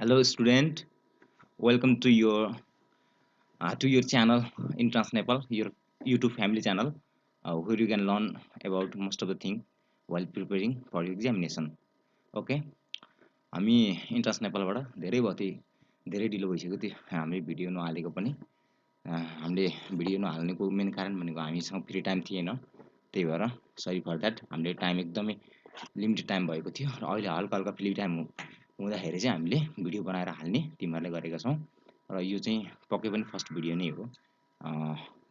Hello, student. Welcome to your channel in Nepal, your YouTube family channel, where you can learn about most of the thing while preparing for your examination. Okay, हामी entrance नेपालबाट धेरै ढिलो भइसक्यो त्यो हामीले video नहालेको पनि हामीले भिडियो नहाल्नेको मेन कारण भनेको हामीसँग फ्री टाइम थिएन त्यही भएर सरी फर द्याट हामीले टाइम एकदमै लिमिटेड टाइम भएको थियो र अहिले हल्का हल्का फ्री टाइम हुँदाखेरि चाहिँ हामीले भिडियो बनाएर हाल्ने तिमीहरूले गरेका छौँ र यो चाहिँ पक्कै पनि फर्स्ट भिडियो नै हो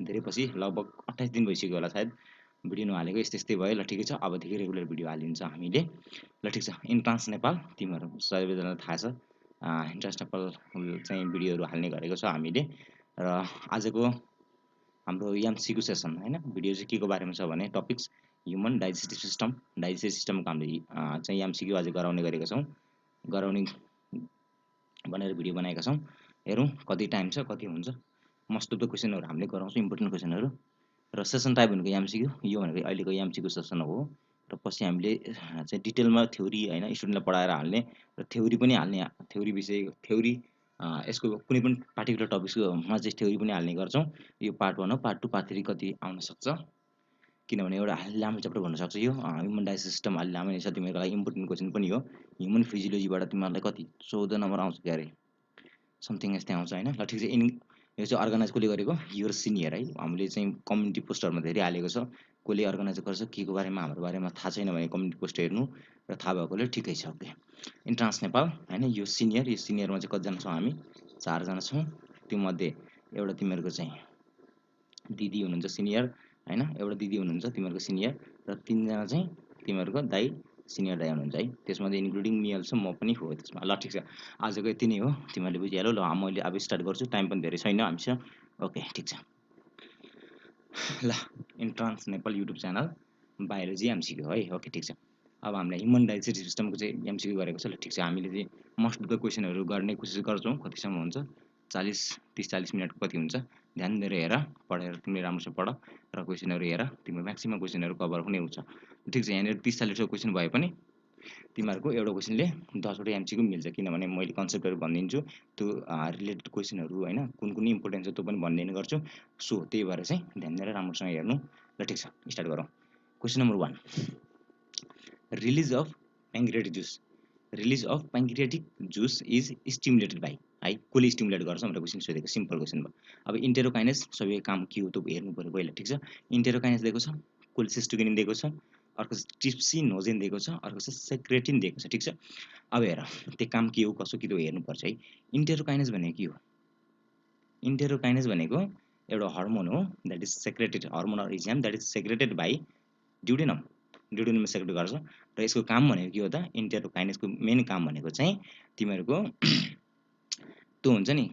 धेरै पछि लगभग 28 दिन भइसक्यो होला सायद भिडियो नहालेको यस्तै भयो ल ठिकै छ अबदेखि रेगुलर भिडियो हालिन्छ हामीले ल ठिक छ इन्ट्रान्स नेपाल तिमीहरू सबैजनालाई थाहा छ इन्ट्रान्स नेपाल चाहिँ भिडियोहरू हाल्ने गरेको छ हामीले र आजको हाम्रो एमसिक्यू सेसन होइन भिडियो चाहिँ के को बारेमा छ भने टपिक्स ह्युमन डाइजेस्टिभ सिस्टमको हामीले चाहिँ एमसिक्यू आज गराउने गरेका छौँ गराउने भनेर भिडियो बनाएका छौँ हेरौँ कति टाइम छ कति हुन्छ मोस्ट अफ द क्वेसनहरू हामीले गराउँछौँ इम्पोर्टेन्ट क्वेसनहरू र सेसन टाइप भनेको एमसिक्यू यो भनेको अहिलेको एमसिक्यू सेसन हो र पछि हामीले चाहिँ डिटेलमा थ्योरी होइन स्टुडेन्टलाई पढाएर हाल्ने र थ्योरी पनि हाल्ने थ्योरी यसको कुनै पनि पार्टिकुलर टपिक्समा चाहिँ थ्योरी पनि हाल्ने गर्छौँ यो पार्ट 1 हो पार्ट 2 पार्ट 3 कति आउन सक्छ किनभने एउटा लामो च्याप्टर भन्नसक्छ यो ह्युमन डाइजेस्ट सिस्टम अलि लामै छ तिमीहरूको लागि इम्पोर्टेन्ट क्वेसन पनि हो ह्युमन फिजियोलोजीबाट तिमीहरूलाई कति 14 नम्बर आउँछ क्या अरे समथिङ यस्तै आउँछ होइन ल ठिक छ यो चाहिँ अर्गनाइज कसले गरेको योर सिनियर है हामीले चाहिँ कम्युनिटी पोस्टहरूमा धेरै हालेको छ कसले अर्गनाइज गर्छ के को बारेमा हाम्रो बारेमा थाहा छैन भने कम्युनिटी पोस्ट हेर्नु र थाहा भएकोले ठिकै छ ओके इन्ट्रान्स नेपाल होइन यो सिनियरमा चाहिँ कतिजना छौँ हामी 4 जना छौँ त्योमध्ये एउटा तिमीहरूको चाहिँ दिदी हुनुहुन्छ सिनियर होइन एउटा दिदी हुनुहुन्छ तिमीहरूको सिनियर र 3 जना चाहिँ तिमीहरूको दाइ सिनियर दाइ हुनुहुन्छ है त्यसमध्ये इन्क्लुडिङ मी अल्सो म पनि हो त्यसमा ल ठिक छ आजको यति नै हो तिमीहरूले बुझिहाल्यौ ल मैले अब स्टार्ट गर्छु टाइम पनि धेरै छैन हामीसँग ओके ठिक छ ल entrance Nepal YouTube channel biology MCQ है ओके ठिक छ अब हामीले ह्युमन डाइजेस्टिभ सिस्टमको चाहिँ एमसिक्यू गरेको छ ल ठिक छ हामीले चाहिँ मोस्ट अफ द क्वेसनहरू गर्ने कोसिस गर्छौँ कतिसम्म हुन्छ 30-40 मिनटको कति हुन्छ ध्यान दिएर हेर पढेर तिमीले राम्रोसँग पढ र क्वेसनहरू हेर तिम्रो म्याक्सिमम् क्वेसनहरू कभर हुने हुन्छ ठिक छ यहाँनिर 30-40 क्वेसन भए पनि तिमीहरूको एउटा क्वेसनले 10वटा एमसिक्यू मिल्छ किनभने मैले कन्सेप्टहरू भनिदिन्छु त्यो रिलेटेड क्वेसनहरू होइन कुन कुन इम्पोर्टेन्ट छ त्यो पनि भनिदिने गर्छु सो त्यही भएर चाहिँ ध्यान दिएर राम्रोसँग हेर्नु ल ठिक छ स्टार्ट गरौँ question number 1 release of pancreatic juice is stimulated by है कसले स्टिमुलेट गर्छ भनेर क्वेसन सोधेको सिम्पल क्वेसन भयो अब इन्टेरोकाइनेस सबै काम के हो त हेर्नु पऱ्यो पहिला ठिक छ इन्टेरोकाइनेस दिएको छ कोलेसिस्टोकिनिन दिएको छ अर्को ट्रिप्सिनोजेन दिएको छ अर्को चाहिँ सेक्रेटिन दिएको छ ठिक छ अब हेर त्यो काम के हो कसो के हो हेर्नुपर्छ है इन्टेरोकाइनेस भनेको के हो इन्टेरोकाइनेस भनेको एउटा हर्मोन हो that is secreted hormonal enzyme that is secreted by ड्युडेनमले सेक्रेट गर्छ र यसको काम भनेको के हो त इन्टेरोकाइनेसको मेन काम भनेको चाहिँ तिमीहरूको त्यो हुन्छ नि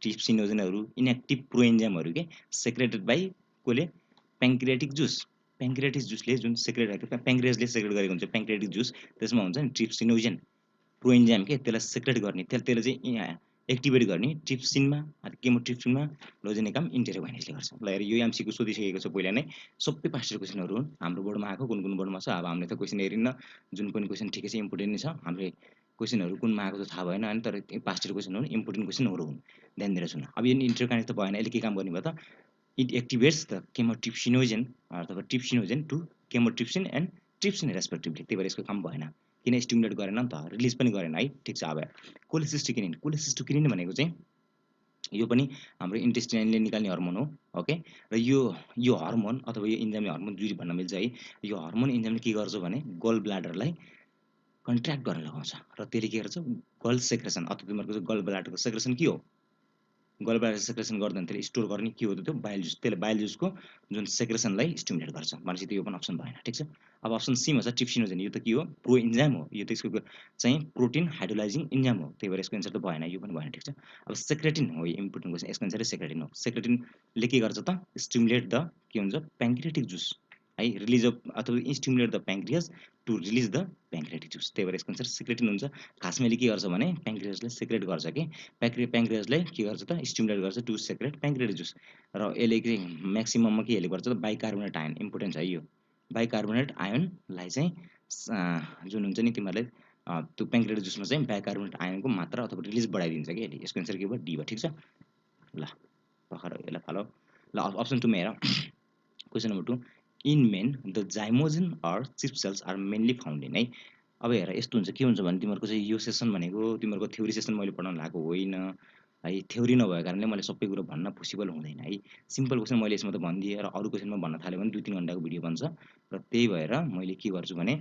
ट्रिप्सिनोजेनहरू इनएक्टिभ प्रोएन्जाइमहरू के सेक्रेटेड बाई कसले प्याङ्क्रियाटिक जुसले जुन सेक्रेट प्याङ्क्रियासले सेक्रेट गरेको हुन्छ प्याङ्क्रियाटिक जुस त्यसमा हुन्छ नि ट्रिप्सिनोजेन प्रोएन्जाइम के त्यसलाई सेक्रेट गर्ने त्यसले चाहिँ एक्टिभेट गर्ने ट्रिप्सिनमा केमोट्रिप्सिनमा लोजेने काम इन्टेरोकाइनेसले गर्छ ल हेर यो एमसिक्यू सोधिसकेको छ पहिला नै सबै पास्ट क्वेसनहरू हुन् हाम्रो बोर्डमा आएको कुन कुन बोर्डमा छ अब हामीले त क्वेसन हेरिन्न जुन पनि क्वेसन ठिकै छ इम्पोर्टेन्ट नै छ हामीले क्वेसनहरू कुनमा आएको त थाहा भएन होइन तर पास्ट क्वेसन हुन् इम्पोर्टेन्ट क्वेसनहरू हुन् ध्यान दिएर सुन अब यो इन्टेरोकाइनेस त भएन यसले के काम गर्ने भयो त it activates the chemotrypsinogen अथवा trypsinogen to chymotrypsin and trypsin respectively त्यही भएर यसको काम भएन किन स्टिमुलेट गरेन नि त रिलिज पनि गरेन है ठिक छ अब कोलेसिस्टोकिनिन भनेको चाहिँ यो पनि हाम्रो इन्टेस्टाइनले निकाल्ने हर्मोन हो ओके र यो हर्मोन अथवा यो इन्जाइमले हर्मोन दुई भन्न मिल्छ है यो हर्मोन इन्जाइमले के गर्छ भने गल ब्लाडरलाई कन्ट्र्याक्ट गर्न लगाउँछ र त्यसले के गर्छ गल सेक्रेसन अथवा तिमीहरूको गल ब्लाडरको सेक्रेसन के हो गल ब्लाडर सेक्रेसन गर्दैन त्यसले स्टोर गर्ने के हो त त्यो बाइल जुस त्यसले बाइल जुसको जुन सेक्रेसनलाई स्टिमुलेट गर्छ भनेपछि त्यो यो पनि अप्सन भएन ठिक छ अब अप्सन सीमा छ ट्रिप्सिनोजेन यो त के हो प्रो इन्जाइम हो यो त यसको चाहिँ प्रोटिन हाइड्रोलाइजिङ इन्जाइम हो त्यही भएर यसको एन्सर त भएन यो पनि भएन ठिक छ अब सेक्रेटिन हो यो इम्पोर्टेन्ट क्वेसन यसको एन्सर सेक्रेटिन हो सेक्रेटिनले के गर्छ त स्टिमुलेट द के हुन्छ प्याङ्क्रियाटिक जुस है रिलिज अफ अथवा stimulate the pancreas to release the pancreatic juice त्यही भएर यसको एन्सर सेक्रेटिन हुन्छ खासमा के गर्छ भने प्याङ्क्रियासलाई सेक्रेट गर्छ कि प्याङ्क्रियासलाई के गर्छ त स्टिमुलेट गर्छ टु सेक्रेट प्याङ्क्रियाटिक जुस र यसले चाहिँ म्याक्सिमममा के हेल्प गर्छ त बाइकार्बोनेट आयन इम्पोर्टेन्ट छ यो बाइकार्बोनेट आयनलाई चाहिँ जुन हुन्छ नि तिमीहरूले त्यो प्याङ्क्रियाटिक जुसमा चाहिँ बाइकार्बोनेट आयनको मात्रा अथवा रिलिज बढाइदिन्छ कि यसले। यसको एन्सर के भयो? डी भयो। ठिक छ ल, भर्खर यसलाई फलो ल। अप्सन 2 मा हेर, question number 2, in man the zymogen or chief cells are mainly found in है। अब हेर यस्तो हुन्छ, के हुन्छ भने तिमीहरूको चाहिँ यो सेसन भनेको तिमीहरूको थ्योरी सेसन मैले पढाउन लागेको होइन है। थ्योरी नभएको कारणले मैले सबै कुरो भन्न पोसिबल हुँदैन है। सिम्पल क्वेसन मैले यसमा त भनिदिएँ र अरू क्वेसनमा भन्न थाल्यो भने 2-3 घन्टाको भिडियो बन्छ र त्यही भएर मैले के गर्छु भने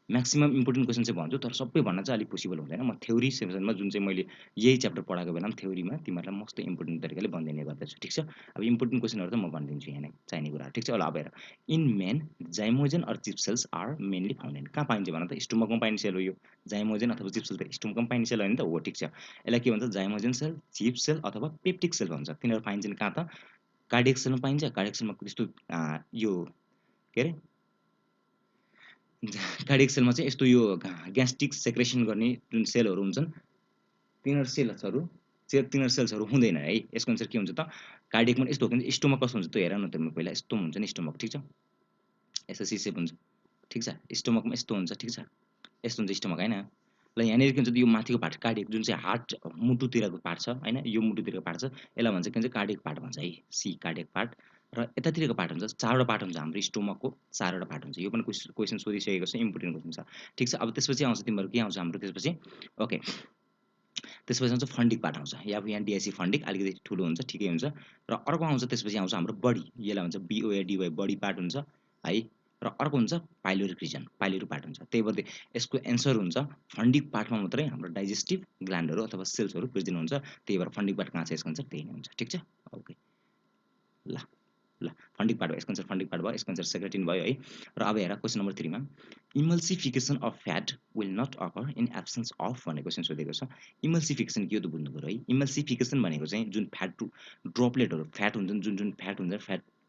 म्याक्सिमम इम्पोर्टेन्ट क्वेसन चाहिँ भन्छु, तर सबै भन्न चाहिँ अलिक पोसिबल हुँदैन। म थ्योरी सेसनमा जुन चाहिँ मैले यही च्याप्टर पढाएको बेलामा थ्योरीमा तिमीहरूलाई मस्त इम्पोर्टेन्ट तरिकाले भनिदिने गर्दछु। ठिक छ, अब इम्पोर्टेन्ट क्वेसनहरू त म भनिदिन्छु यहाँ नै, चाहिने कुरा। ठिक छ ल। अब हेर, in man zymogen or chief cells are mainly found in, कहाँ पाइन्छ भन त? स्टोमकमा पाइने सेल हो यो। जाइमोजन अथवा चिप सेल त स्टोमकमा पाइने सेल होइन त? हो। ठिक छ, यसलाई के भन्छ? जाइमोजन सेल, चिप सेल अथवा पेप्टिक सेल भन्छ। तिनीहरू पाइन्छन् कहाँ त? कार्डियक सेलमा पाइन्छ। कार्डियक सेलमा त्यस्तो यो के अरे कार्डियक सेलमा चाहिँ यस्तो यो ग्यास्ट्रिक सेक्रेसन गर्ने जुन सेलहरू हुन्छन् तिनीहरू सेल्सहरू हुँदैन है। यसको एन्सर के हुन्छ त? कार्डियकमा यस्तो हो कि स्टोमक कस्तो हुन्छ त्यो हेर न त। म पहिला यस्तो हुन्छ नि स्टोमक। ठिक छ, एसएससी सेप हुन्छ। ठिक छ, स्टोमकमा यस्तो हुन्छ। ठिक छ, यस्तो हुन्छ स्टोमक होइन। ल यहाँनिर के हुन्छ त? यो माथिको पार्ट कार्डियक जुन चाहिँ हार्ट मुटुतिरको पार्ट छ होइन, यो मुटुतिरको पार्ट छ, यसलाई भन्छ के भन्छ? कार्डियक पार्ट भन्छ है। C cardiac part. र यतातिरको पार्ट हुन्छ, 4वटा पार्ट हुन्छ हाम्रो स्टोमकको, 4वटा पार्ट हुन्छ। यो पनि क्वेसन सोधिसकेको छ, इम्पोर्टेन्ट क्वेसन छ। ठिक छ, अब त्यसपछि आउँछ तिमीहरू के आउँछ हाम्रो त्यसपछि? ओके, त्यसपछि आउँछ फन्डिक पार्ट आउँछ। यहाँ डिआइसी फन्डिक अलिकति ठुलो हुन्छ, ठिकै हुन्छ। र अर्को आउँछ त्यसपछि आउँछ हाम्रो बडी, यसलाई भन्छ बिओएडीवाई, बडी पार्ट हुन्छ है। र अर्को हुन्छ पाइलोरिक रिजन, पाइलोरी पार्ट हुन्छ। त्यही भएर यसको एन्सर हुन्छ फन्डिक पार्टमा मात्रै हाम्रो डाइजेस्टिभ ग्ल्यान्डहरू अथवा सेल्सहरू प्रेजेन्ट हुन्छ। त्यही भएर फन्डिक पार्ट कहाँ छ? यसको एन्सर त्यही नै हुन्छ। ठिक छ, ओके ल ल। फन्डिक पार्ट भयो, यसको एन्सर फन्डिक पार्ट भयो, यसको एन्सर सेक्रेटिन भयो है। र अब हेर क्वेसन नम्बर 3 मा, emulsification of fat will not occur in absence of भन्ने क्वेसन सोधेको छ। इमल्सिफिकेसन के हो त बुझ्नु पऱ्यो है। इमल्सिफिकेसन भनेको चाहिँ जुन फ्याट ड्रपलेटहरू, फ्याट हुन्छन्, जुन जुन फ्याट हुन्छ,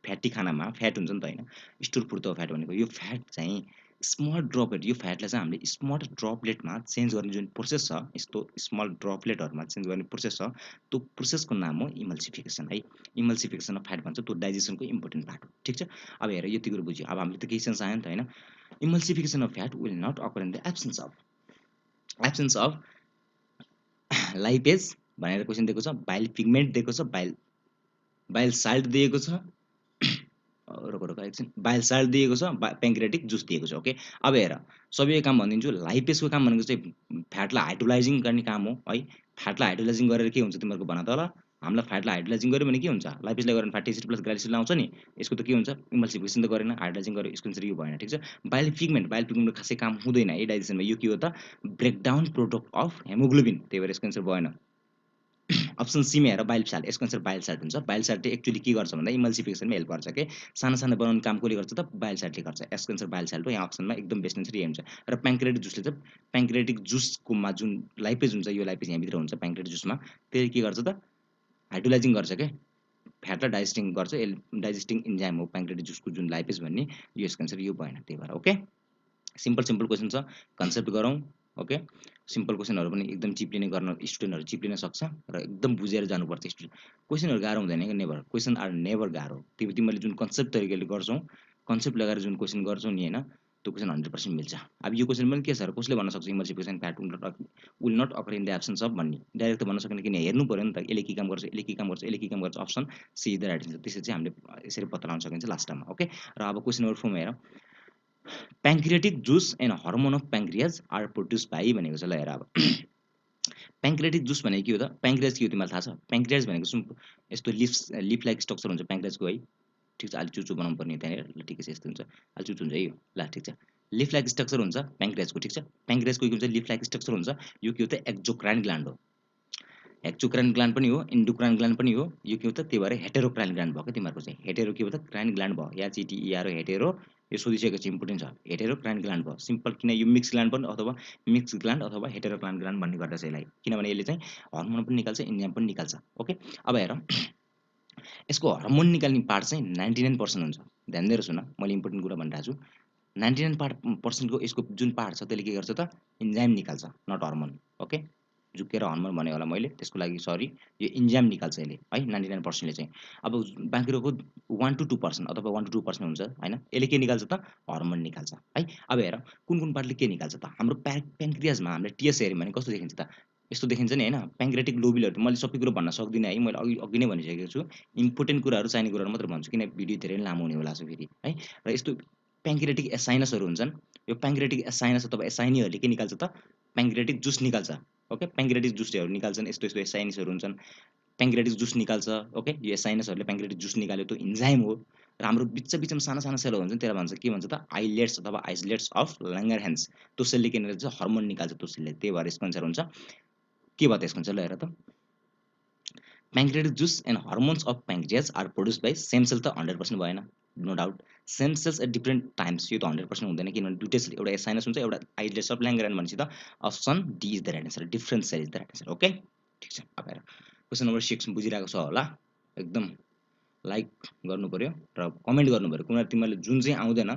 फ्याटी खानामा फ्याट हुन्छ नि त होइन, स्टोरफुर्त फ्याट भनेको यो फ्याट चाहिँ स्मल ड्रपलेट, यो फ्याटलाई चाहिँ हामीले स्मल ड्रपलेटमा चेन्ज गर्ने जुन प्रोसेस छ, यस्तो स्मल ड्रपलेटहरूमा चेन्ज गर्ने प्रोसेस छ, त्यो प्रोसेसको नाम हो इमल्सिफिकेसन है। इमल्सिफिकेसन अफ फ्याट भन्छ, त्यो डाइजेसनको इम्पोर्टेन्ट पार्ट हो। ठिक छ, अब हेर यति कुरो बुझ्यो। अब हामीले त केही सेन्स आयो नि त होइन। Emulsification of fat will not occur in the absence of lipase भनेर क्वेसन दिएको छ, बाइल पिगमेन्ट दिएको छ, बाइल साल्ट दिएको छ, एकछिन, बाइल साल्ट दिएको छ, प्याङ्क्रियाटिक जुस दिएको छ। ओके, अब हेर सबै काम भनिदिन्छु। लाइपेजको काम भनेको चाहिँ फ्याटलाई हाइड्रोलाइजिङ गर्ने काम हो है। फ्याटलाई हाइड्रोलाइजिङ गरेर के हुन्छ तिमीहरूको भन त ल? हामीलाई फ्याटलाई हाइड्रोलाइजिङ गर्यो भने के हुन्छ? लाइपेजलाई गरेर फ्याटी एसिड प्लस ग्लाइकोसिड आउँछ नि। यसको त के हुन्छ? इमल्सिफिकेसन त गरेन, हाइड्रोलाइजिङ गर्यो, यसको एन्सर यो भएन। ठिक छ, बाइल पिगमेन्टको खासै काम हुँदैन है डाइजेसनमा। यो के हो त? ब्रेकडाउन प्रोडक्ट अफ हेमोग्लोबिन, त्यही भएर यसको एन्सर भएन। अप्सन सी मा हेर, बाइल साल्ट, यसको एन्सर बाइल साल्ट हुन्छ। बाइल साल्टले एक्चुअली के गर्छ भन्दा इमल्सिफिकेसनमा हेल्प गर्छ के। सानो सानो बनाउने काम कसले गर्छ त? बाइल साल्टले गर्छ। यसको एन्सर बाइल साल्ट हो। यहाँ अप्सनमा एकदम बेस्ट एन्सर यही हुन्छ। र प्याङ्क्रियाटिक जुसले चाहिँ, प्याङ्क्रियाटिक जुसकोमा जुन लाइपेज हुन्छ, यो लाइपेज यहाँभित्र हुन्छ प्याङ्क्रियाटिक जुसमा, त्यसले के गर्छ त? हाइड्रोलाइजिङ गर्छ के, फ्याटलाई डाइजेस्टिङ गर्छ। डाइजेस्टिङ इन्जाइम हो प्याङ्क्रियाटिक जुसको जुन लाइपेज भन्ने। यो यसको एन्सर यो भएन, त्यही भएर। ओके, सिम्पल क्वेसन छ, कन्सेप्ट गरौँ। ओके, सिम्पल क्वेसनहरू पनि एकदम चिप्लिने गर्न स्टुडेन्टहरू चिप्लिन सक्छ र एकदम बुझेर जानुपर्छ स्टुडेन्ट। क्वेसनहरू गाह्रो हुँदैन कि, नेभर, क्वेसन आर नेभर गाह्रो। तिमीले जुन कन्सेप्ट तरिकाले गर्छौ, कन्सेप्ट लगाएर जुन क्वेसन गर्छौ नि होइन, त्यो क्वेसन 100% मिल्छ। अब यो क्वेसन पनि के छ र, कसले भन्न सक्छ emulsification fat will not occur in the absence of भन्ने? डाइरेक्ट त भन्न सकेन, किन हेर्नु पऱ्यो नि त, यसले के काम गर्छ, यसले के काम गर्छ, यसले के काम गर्छ। Option see the right answer. त्यसरी चाहिँ हामीले यसरी पत्ता लगाउन सकिन्छ लास्ट टाइममा। ओके, र अब क्वेसन नम्बर 4 मा हेर, pancreatic juice and hormone of pancreas are produce by भनेको छ। ल हेर, अब प्याङ्क्रियाटिक जुस भनेको के हो त? प्याङ्क्रियाज के हो तिमीलाई थाहा छ? प्याङ्क्रियाज भनेको यस्तो लिफ लाइक स्ट्रक्चर हुन्छ प्याङ्क्रियाजको है। ठिक छ, अलि चुचो बनाउनु पर्ने त्यहाँनिर। ल ठिकै छ, यस्तो हुन्छ, अलि चुचो हुन्छ है यो। ल ठिक छ, लिफ लाइक स्ट्रक्चर हुन्छ प्याङ्क्रियाजको। ठिक छ, प्याङ्क्रियाजको के हुन्छ? लिफ लाइक स्ट्रक्चर हुन्छ। यो के हो त? एक्जोक्राइन ग्ल्यान्ड हो। एक्जोक्राइन ग्ल्यान्ड पनि हो, इन्डोक्राइन ग्ल्यान्ड पनि हो। यो के हो त? त्यही भएर हेटेरोक्राइन ग्ल्यान्ड भयो क्या तिमीहरूको चाहिँ। हेटेरो के हो त? क्राइन ग्ल्यान्ड भयो। HETERO, hetero. यो सोधिसकेको छ, इम्पोर्टेन्ट छ। हेटेरोक्राइन ग्ल्यान्ड भयो। सिम्पल, किन यो मिक्स ग्ल्यान्ड पनि अथवा मिक्स ग्ल्यान्ड अथवा हेटेरोक्राइन ग्ल्यान्ड भन्ने गर्दछ यसलाई, किनभने यसले चाहिँ हर्मोन पनि निकाल्छ, इन्जाइम पनि निकाल्छ। ओके, अब हेर, यसको हर्मोन निकाल्ने पार्ट चाहिँ 99% हुन्छ। ध्यान दिएर सुन, मैले इम्पोर्टेन्ट कुरा भनिरहेको छु। 99% को यसको जुन पार्ट छ त्यसले के गर्छ त? इन्जाइम निकाल्छ, नट हर्मोन। ओके, झुकेर हर्मोन भने होला मैले, त्यसको लागि सरी। यो इन्जाइम निकाल्छ यसले है 99%ले चाहिँ। अब बाँकी रहेको 1 to 2% अथवा 1 to 2% हुन्छ हैन, यसले के निकाल्छ त? हर्मोन निकाल्छ है। अब हेर कुन पार्टले के निकाल्छ त? हाम्रो प्यान्क्रियाजमा हामीले टीएस हेर्यौँ भने कस्तो देखिन्छ त? यस्तो देखिन्छ नि हैन, प्यान्क्रियाटिक लोबुलहरु। मैले सबै कुरा भन्न सक्दिनँ है, मैले अघि नै भनिसकेको छु। इम्पोर्टेन्ट कुराहरु, चाहिने कुराहरु मात्र भन्छु, किन भिडियो धेरै लामो हुने होला छ फेरि है। र यस्तो प्यान्क्रियाटिक एसाइनसहरु हुन्छन्। यो प्यान्क्रियाटिक एसाइनस अथवा एसाइनीहरुले के निकाल्छ त? प्यान्क्रियाटिक जुस निकाल्छ। ओके, प्यान्क्रियाटिक जुसहरु निकाल्छन्, यस्तो यस्तो एसाइनसहरु हुन्छन्। प्यान्क्रियाटिक जुस निकाल्छ। ओके, यो एसाइनसहरुले प्यान्क्रियाटिक जुस निकाल्यो, त्यो इन्जाइम हो। र हाम्रो बिचमा साना साना सेलहरु हुन्छन्, त्यसलाई भन्छ के भन्छ त? आइलेट्स अथवा आइसोलेट्स अफ ल्याङ्गरह्यान्स। त्यो सेलले के निकाल्छ? हर्मोन निकाल्छ त्यो सेलले। त्यही भएर यसको आन्सर हुन्छ के भयो त? यसको आन्सर ल हेर त, pancreatic juice and hormones of pancreas are produced by same cell त 100% भएन, no doubt. Same cells at different times, यो त 100% हुँदैन, किनभने दुइटै सेल, एउटा एसाइनस हुन्छ, एउटा आइलेट्स अफ ल्याङ्गरह्यान्स भनेपछि त option D is the right answer, different cell is the right answer. Okay, ठिक छ। अब हेर क्वेसन नम्बर 6 बुझिरहेको छ होला, एकदम लाइक गर्नु पर्यो र कमेन्ट गर्नु पर्यो। कुनै तिमीले जुन चाहिँ आउँदैन,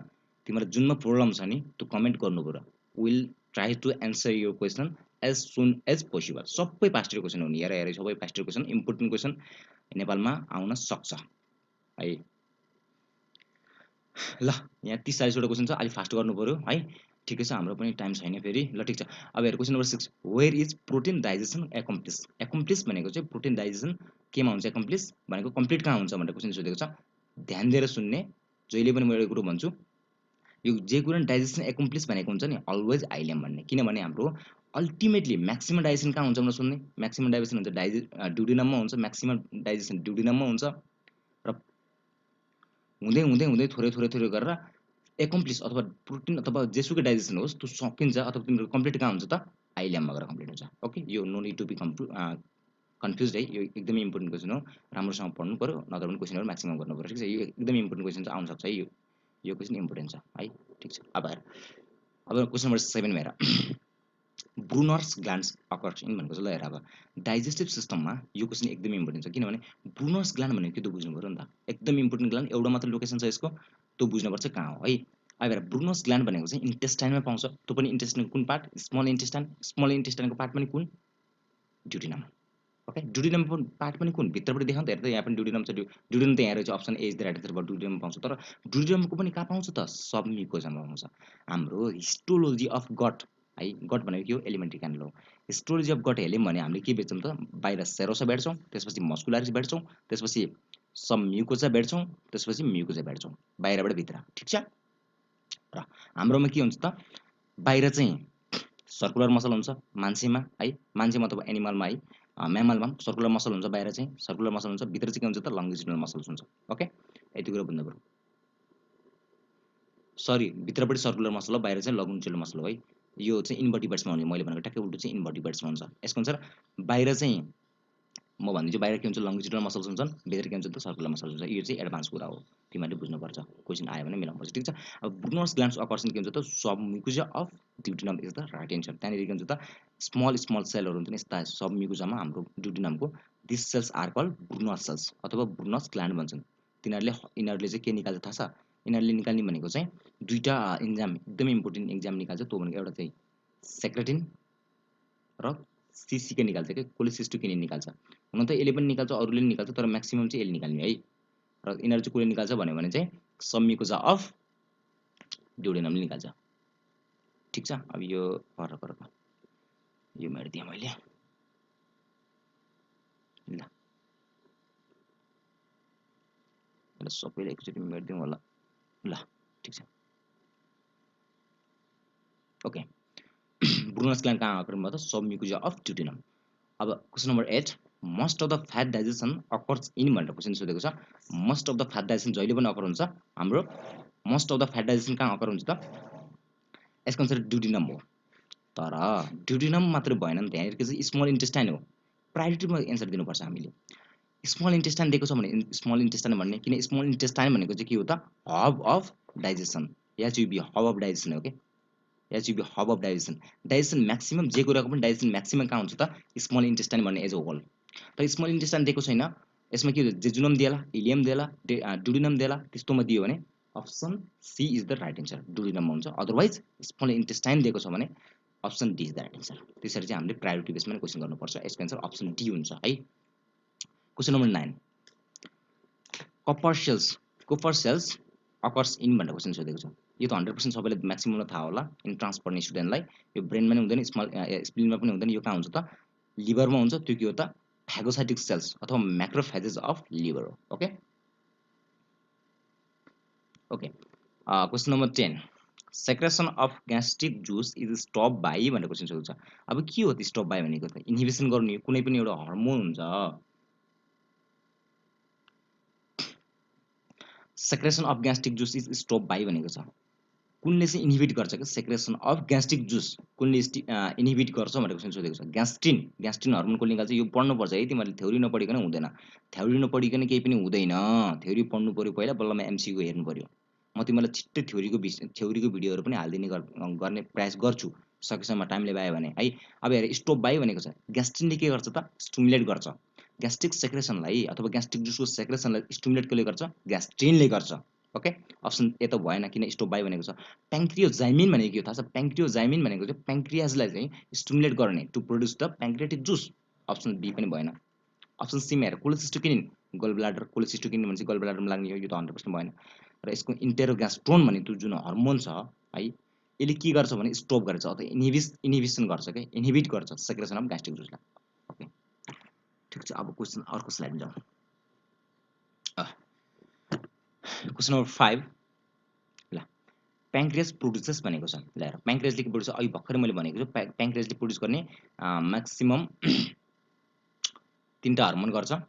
तिमीलाई जुनमा प्रब्लम छ नि, त्यो कमेन्ट गर्नु पर्यो। Will try to answer your question as soon as possible. सबै पास्ट इयर क्वेसन हुने, हेर सबै past year question, important question नेपालमा आउन सक्छ है। ल यहाँ 30-40 वटा क्वेसन छ, अलि फास्ट गर्नु पर्यो है। ठिकै छ, हाम्रो पनि टाइम छैन फेरि। ल ठिक छ। अब हेर question number 6, where is protein digestion accomplish? Accomplish भनेको चाहिँ प्रोटिन डाइजेसन केमा हुन्छ? एकम्प्लिस भनेको कम्प्लिट कहाँ हुन्छ भनेर क्वेसन सोधेको छ। ध्यान दिएर सुन्ने, जहिले पनि म एउटा कुरो भन्छु, यो जे कुरा डाइजेसन एकम्प्लिस भनेको हुन्छ नि, अलवेज आइलेम भन्ने। किनभने हाम्रो अल्टिमेटली म्याक्सिमम डाइजेसन कहाँ हुन्छ भनेर सुन्ने। म्याक्सिमम डाइजेसन हुन्छ ड्युडिनममा हुन्छ, म्याक्सिमम डाइजेसन ड्युडिनममा हुन्छ, र हुँदै हुँदै हुँदै थोरै थोरै थोरै गरेर एकम्प्लिस अथवा प्रोटिन अथवा जेसुकै डाइजेसन होस्, त्यो सकिन्छ अथवा तिम्रो कम्प्लिट कहाँ हुन्छ त? आइलेममा गएर कम्प्लिट हुन्छ। ओके, यो no need to be confuse है, यो एकदमै इम्पोर्टेन्ट क्वेसन हो, राम्रोसँग पढ्नु पर्यो, नत्र पनि क्वेसनहरू म्याक्सिमम गर्नु पर्यो। ठिक छ, यो एकदमै इम्पोर्टेन्ट क्वेसन चाहिँ आउन सक्छ है, यो क्वेसन इम्पोर्टेन्ट छ है। ठिक छ। अब हेर, अब क्वेसन नम्बर 7 हेर, ब्रुनर्स ग्ल्यान्ड्स अकर्स इन भनेको चाहिँ, ल हेर अब डाइजेस्टिभ सिस्टममा यो क्वेसन एकदमै इम्पोर्टेन्ट छ। किनभने ब्रुनर्स ग्ल्यान्ड भनेको के त बुझ्नु पर्यो नि त, एकदम इम्पोर्टेन्ट ग्ल्यान्ड, एउटा मात्र लोकेसन छ यसको, त्यो बुझ्नुपर्छ कहाँ हो है। अब हेर ब्रुनर्स ग्ल्यान्ड भनेको चाहिँ इन्टेस्टाइनमा पाउँछ, त्यो पनि इन्टेस्टाइनको कुन पार्ट? Small intestine. स्मल इन्टेस्टाइनको पार्ट पनि कुन? ड्युडिनम। ओके, ड्युडिनम पार्ट पनि कुन? भित्रपट्टि देखाउँ त, हेर त यहाँ पनि ड्युडिनम छ। ड्युडिनम त यहाँ रहेछ, option A is the right answer भयो, ड्युडिनम पाउँछ। तर ड्युडिनमको पनि कहाँ पाउँछ त? सब म्युकोजामा पाउँछ। हाम्रो हिस्टोलोजी अफ गट है, गट भनेको के हो? एलिमेन्ट्री क्यानल हो। हिस्टोलोजी अफ गट हेर्यौँ भने हामीले के भेट्छौँ त? बाहिर सेरोसा भेट्छौँ, त्यसपछि मस्कुलारिस भेट्छौँ, त्यसपछि सब म्युकोजा भेट्छौँ, त्यसपछि म्युकोजा भेट्छौँ, बाहिरबाट भित्र। ठिक छ। र हाम्रोमा के हुन्छ त? बाहिर चाहिँ सर्कुलर मसल हुन्छ मान्छेमा है, मान्छेमा अथवा एनिमलमा है, म्यामलमा सर्कुलर मसल हुन्छ, बाहिर चाहिँ सर्कुलर मसल हुन्छ, भित्र चाहिँ के हुन्छ त? लङ्गिट्युडिनल मसल्स हुन्छ। ओके, यति कुरा बुझ्नु पर्यो। सरी, भित्रपट्टि सर्कुलर मसल हो, बाहिर चाहिँ लङ्गिट्युडिनल मसल हो है। यो चाहिँ इन्भर्टिब्रेट्समा हुने, मैले भनेको ट्याक्कै उल्टो चाहिँ इन्भर्टिब्रेट्समा हुन्छ। यसको अनुसार बाहिर चाहिँ म भनिदिन्छु, बाहिर के हुन्छ? लङ्गिट्युडिनल मसल्स हुन्छन्, भित्र के हुन्छ त? सर्कुलर मसल्स हुन्छ। यो चाहिँ एडभान्स कुरा हो, तिमीहरूले बुझ्नुपर्छ, क्वेसन आयो भने मिलाउनुपर्छ। ठिक छ। अब ब्रुनर्स ग्ल्यान्ड्स अकर्स इन के हुन्छ त? Submucosa of duodenum is the right answer. त्यहाँनिर के हुन्छ त? स्मल स्मल सेलहरू हुन्छ नि यस्ता सब म्युकोजामा हाम्रो ड्युडिनमको, this cells are called Brunner's cells अथवा ब्रुनर्स ग्ल्यान्ड भन्छन्। यिनीहरूले चाहिँ के निकाल्छ थाहा छ? यिनीहरूले निकाल्ने भनेको चाहिँ दुईवटा इन्जाम, एकदमै इम्पोर्टेन्ट इन्जाम निकाल्छ। त्यो भनेको एउटा चाहिँ सेक्रेटिन र सिसिके निकाल्छ, क्या कोलेसिस्टोकिनिन निकाल्छ। हुन त यसले पनि निकाल्छ, अरूले पनि निकाल्छ, तर म्याक्सिमम चाहिँ यसले निकाल्ने है। र यिनीहरू चाहिँ कसले निकाल्छ भन्यो भने चाहिँ सब म्युकोजा अफ ड्युडिनमले निकाल्छ। ठिक छ। अब यो फरक यो मेटिदिएँ मैले, ल सबैले एकचोटि मेटिदिउँ होला। ल ठिक छ। ओके, ब्रुनर्स ग्ल्यान्ड कहाँ अकर भयो त? Submucosa of ड्युडिनम। अब question number 8, most of the fat digestion occurs in भनेर क्वेसन सोधेको छ। Most of the fat digestion जहिले पनि अकर हुन्छ हाम्रो, most of the fat digestion कहाँ अकर हुन्छ त? यसको आन्सर ड्युडिनम हो। तर ड्युडिनम मात्रै भएन नि त, यहाँनिर के चाहिँ स्मल इन्टेस्टाइन हो। प्रायोरिटीमा एन्सर दिनुपर्छ हामीले। स्मल इन्टेस्टाइन दिएको छ भने स्मल इन्टेस्टाइन भन्ने, किन स्मल इन्टेस्टाइन भनेको चाहिँ के हो त? Hub of digestion, HUB hub of digestion हो। HUB hub of digestion. Digestion maximum जे कुराको पनि डाइजेसन म्याक्सिमम कहाँ हुन्छ त? स्मल इन्टेस्टाइन भन्ने एज अ होल। तर स्मल इन्टेस्टाइन दिएको छैन, यसमा के जेजुनम दिएला, इलियम दिएला, ड्युडिनम दिएला, त्यस्तोमा दियो भने option C is the right answer, ड्युडिनममा हुन्छ। अदरवाइज स्मल इन्टेस्टाइन दिएको छ भने option D is the right answer. त्यसरी चाहिँ हामीले प्रायोरिटी बेसमा क्वेसन गर्नुपर्छ। यसको आन्सर अप्सन डी हुन्छ है। Question number 9 Kupffer cells occurs in भनेर क्वेसन सोधेको छ। यो त 100% सबैले म्याक्सिममलाई थाहा होला इन्ट्रान्स पढ्ने स्टुडेन्टलाई। यो ब्रेनमा पनि हुँदैन, स्प्लिनमा पनि हुँदैन। यो कहाँ हुन्छ त लिभरमा हुन्छ। त्यो के हो त फागोसाइटिक सेल्स अथवा म्याक्रोफेजेस अफ लिभर हो। Okay okay question number 10 secretion of gastric juice is stop by भनेर क्वेसन सोधेको छ। अब के हो त स्टप बाई भनेको त इन्हिबिसन गर्ने कुनै पनि एउटा हर्मोन हुन्छ। Secretion of gastric juice is stop by भनेको छ। कुनले चाहिँ इन्हिबिट गर्छ कि secretion of gastric juice कुनले inhibit गर्छ भनेर क्वेसन सोधेको छ। ग्यास्ट्रिन हर्मोन कसले निकाल्छ यो पढ्नुपर्छ है। तिमीहरूले थ्योरी नपढिकन हुँदैन। थ्योरी नपढिकन केही पनि हुँदैन। थ्योरी पढ्नु पऱ्यो पहिला, बल्लमा एमसीक्यू हेर्नु पऱ्यो। म तिमीलाई छिट्टै थ्योरीको भिडियोहरू पनि हालिदिने गर्ने प्रयास गर्छु सकेसम्म टाइमले पायो भने है। अब हेर स्टप बाई भनेको छ ग्यास्ट्रिनले के गर्छ त स्टिमुलेट गर्छ ग्यास्ट्रिक सेक्रेसनलाई अथवा ग्यास्ट्रिक जुसको सेक्रेसनलाई स्टिमुलेट कसले गर्छ ग्यास्ट्रिनले गर्छ। ओके अप्सन ए त भएन किन स्टप बाई भनेको छ। प्याङ्क्रियोजाइमिन भनेको के हो थाहा छ। प्याङ्क्रियोजाइमिन भनेको चाहिँ प्याङ्क्रियाजलाई चाहिँ स्टिमुलेट गर्ने to produce the pancreatic juice. Option B पनि भएन। अप्सन सीमा हेर कोलेसिस्टोकिनिन गल ब्लाडर कोलेसिस्टोकिनिन भनेपछि गल ब्लाडरमा लाग्ने हो। यो त 100% भएन। र यसको इन्टेरोग्यास्ट्रोन भन्ने त्यो जुन हर्मोन छ है यसले के गर्छ भने स्टप गर्छ अथवा इन्हिबिसन गर्छ के इन्हिबिट गर्छ सेक्रेसन अफ ग्यास्ट्रिक जुसलाई। ओके ठिक छ। अब क्वेसन अर्को स्लाइड जाउँ। क्वेसन नम्बर 5 ल प्याङ्क्रियास प्रोड्युसेस भनेको छ। ल हेर प्याङ्क्रियासले के प्रोड्युस अहिले भर्खरै मैले भनेको छु प्याङ्क्रियासले प्रोड्युस गर्ने म्याक्सिमम 3टा हर्मोन गर्छ।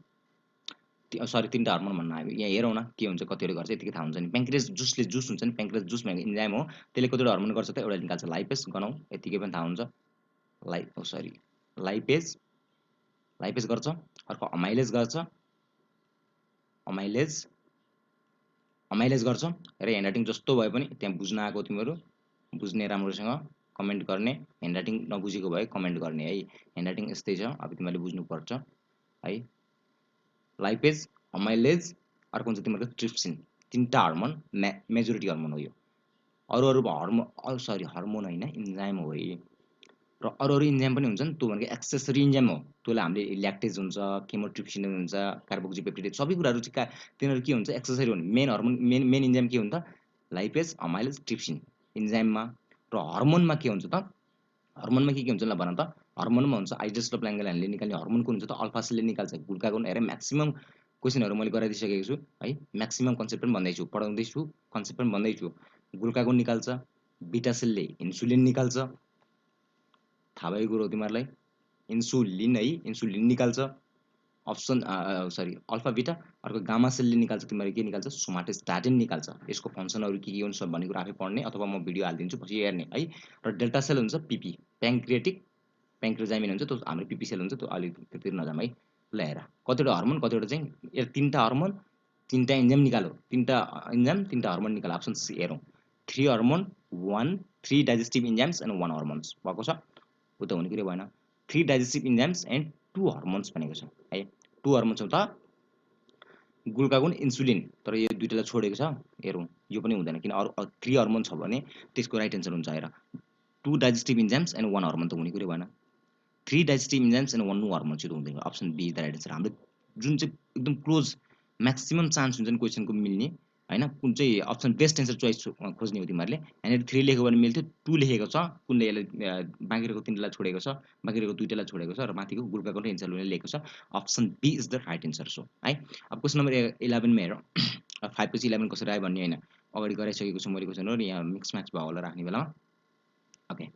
सरी 3टा हर्मोन भन्न आयो। यहाँ हेरौँ न के हुन्छ कतिवटा गर्छ यतिकै थाहा हुन्छ नि। प्याङ्क्रियास जुस हुन्छ नि प्याङ्क्रियास जुस भनेको इन्जाइम हो। त्यसले कतिवटा हर्मोन गर्छ त एउटा निकाल्छ लाइपेज गनौँ यतिकै पनि थाहा हुन्छ। लाइपेज गर्छ। अर्को अमाइलेज गर्छ। अमाइलेज गर्छ। र ह्यान्डराइटिङ जस्तो भए पनि त्यहाँ बुझ्न आएको तिमीहरू बुझ्ने राम्रोसँग कमेन्ट गर्ने। ह्यान्डराइटिङ नबुझेको भए कमेन्ट गर्ने है। ह्यान्डराइटिङ यस्तै छ अब तिमीहरूले बुझ्नुपर्छ है। लाइपेज अमाइलेज अर्को हुन्छ तिमीहरूको ट्रिप्सिन 3टा हर्मोन मेजोरिटी हर्मोन हो यो। अरू हर्मोन होइन इन्जाइम हो है। र अरू इन्जाइम पनि हुन्छ नि त्यो भनेको एक्सेसरी इन्जाइम हो। त्यसलाई हामीले ल्याक्टेज हुन्छ केमोट्रिप्सिन हुन्छ कार्बोक्सिपेप्टिड सबै कुराहरू चाहिँ तिनीहरू के हुन्छ एक्सेसरी हुन्। मेन हर्मोन मेन इन्जाइम के हुन्छ लाइपेज अमाइलेज ट्रिप्सिन इन्जाइममा। र हर्मोनमा के हुन्छ त हर्मोनमा के हुन्छ ल भन त। हर्मोनमा हुन्छ आइजोस्टोप्लाङ्गोलाइनले निकाल्ने हर्मोन कुन हुन्छ त अल्फा सेलले निकाल्छ ग्लुकागोन। हेर म्याक्सिमम क्वेसनहरू मैले गराइदिइसकेको छु है। म्याक्सिमम कन्सेप्ट पनि भन्दैछु पढाउँदैछु कन्सेप्ट पनि भन्दैछु। ग्लुकागोन निकाल्छ बिटा सेलले इन्सुलिन निकाल्छ थाहा भएको कुरो तिमीहरूलाई इन्सुलिन है इन्सुलिन निकाल्छ। अप्सन अल्फा बिटा अर्को गामा सेलले निकाल्छ तिमीहरू के निकाल्छ सोमाटोस्ट्याटिन निकाल्छ। यसको फङ्सनहरू के हुन्छ भन्ने कुरा आफै पढ्ने अथवा म भिडियो हालिदिन्छु पछि हेर्ने है। र डेल्टा सेल हुन्छ पिपी प्याङ्क्रियोजाइमिन हुन्छ त्यो हाम्रो पिपी सेल हुन्छ त्यो अलिक त्यतिर नजाम है। ल हेर कतिवटा हर्मोन कतिवटा चाहिँ 3टा हर्मोन 3टा इन्जाइम निकाल्यो 3टा इन्जाइम 3टा हर्मोन निकाल्यो। अप्सन सी हेरौँ 3 hormone 3 digestive enzymes and 1 hormones भएको छ। उ त हुने कुरै भएन। 3 डाइजेस्टिभ इन्जाइम्स एन्ड 2 हर्मोन्स भनेको छ है। 2 हर्मोन्स हो त ग्लुकागोन इन्सुलिन तर यो दुईटालाई छोडेको छ। हेरौँ यो पनि हुँदैन किन अरू 3 हर्मोन छ भने त्यसको राइट एन्सर हुन्छ। हेर 2 डाइजेस्टिभ इन्जाइम्स एन्ड 1 हर्मोन त हुने कुरै भएन। 3 डाइजेस्टिभ इन्जाइम्स एन्ड 1 हर्मोन चाहिँ हुँदैन। Option B the right answer. हाम्रो जुन चाहिँ एकदम क्लोज म्याक्सिमम चान्स हुन्छ नि क्वेसनको मिल्ने होइन कुन चाहिँ अप्सन बेस्ट एन्सर चोइस खोज्ने हो तिमीहरूले। यहाँनिर 3 लेख्यो भने मिल्थ्यो 2 लेखेको छ कुनले यसलाई बाँकी रहेको 3टालाई छोडेको छ बाँकी रहेको 2टालाई छोडेको छ र माथिको ग्लुकागोन र इन्सुलिनले लेखेको छ। Option B is the right answer so है। अब क्वेसन नम्बर 11 मा हेरौँ 5 पछि 11 कसरी आयो भन्ने होइन अगाडि गराइसकेको छु मैले क्वेसनहरू यहाँ मिक्स म्याच भयो होला राख्ने बेलामा। ओके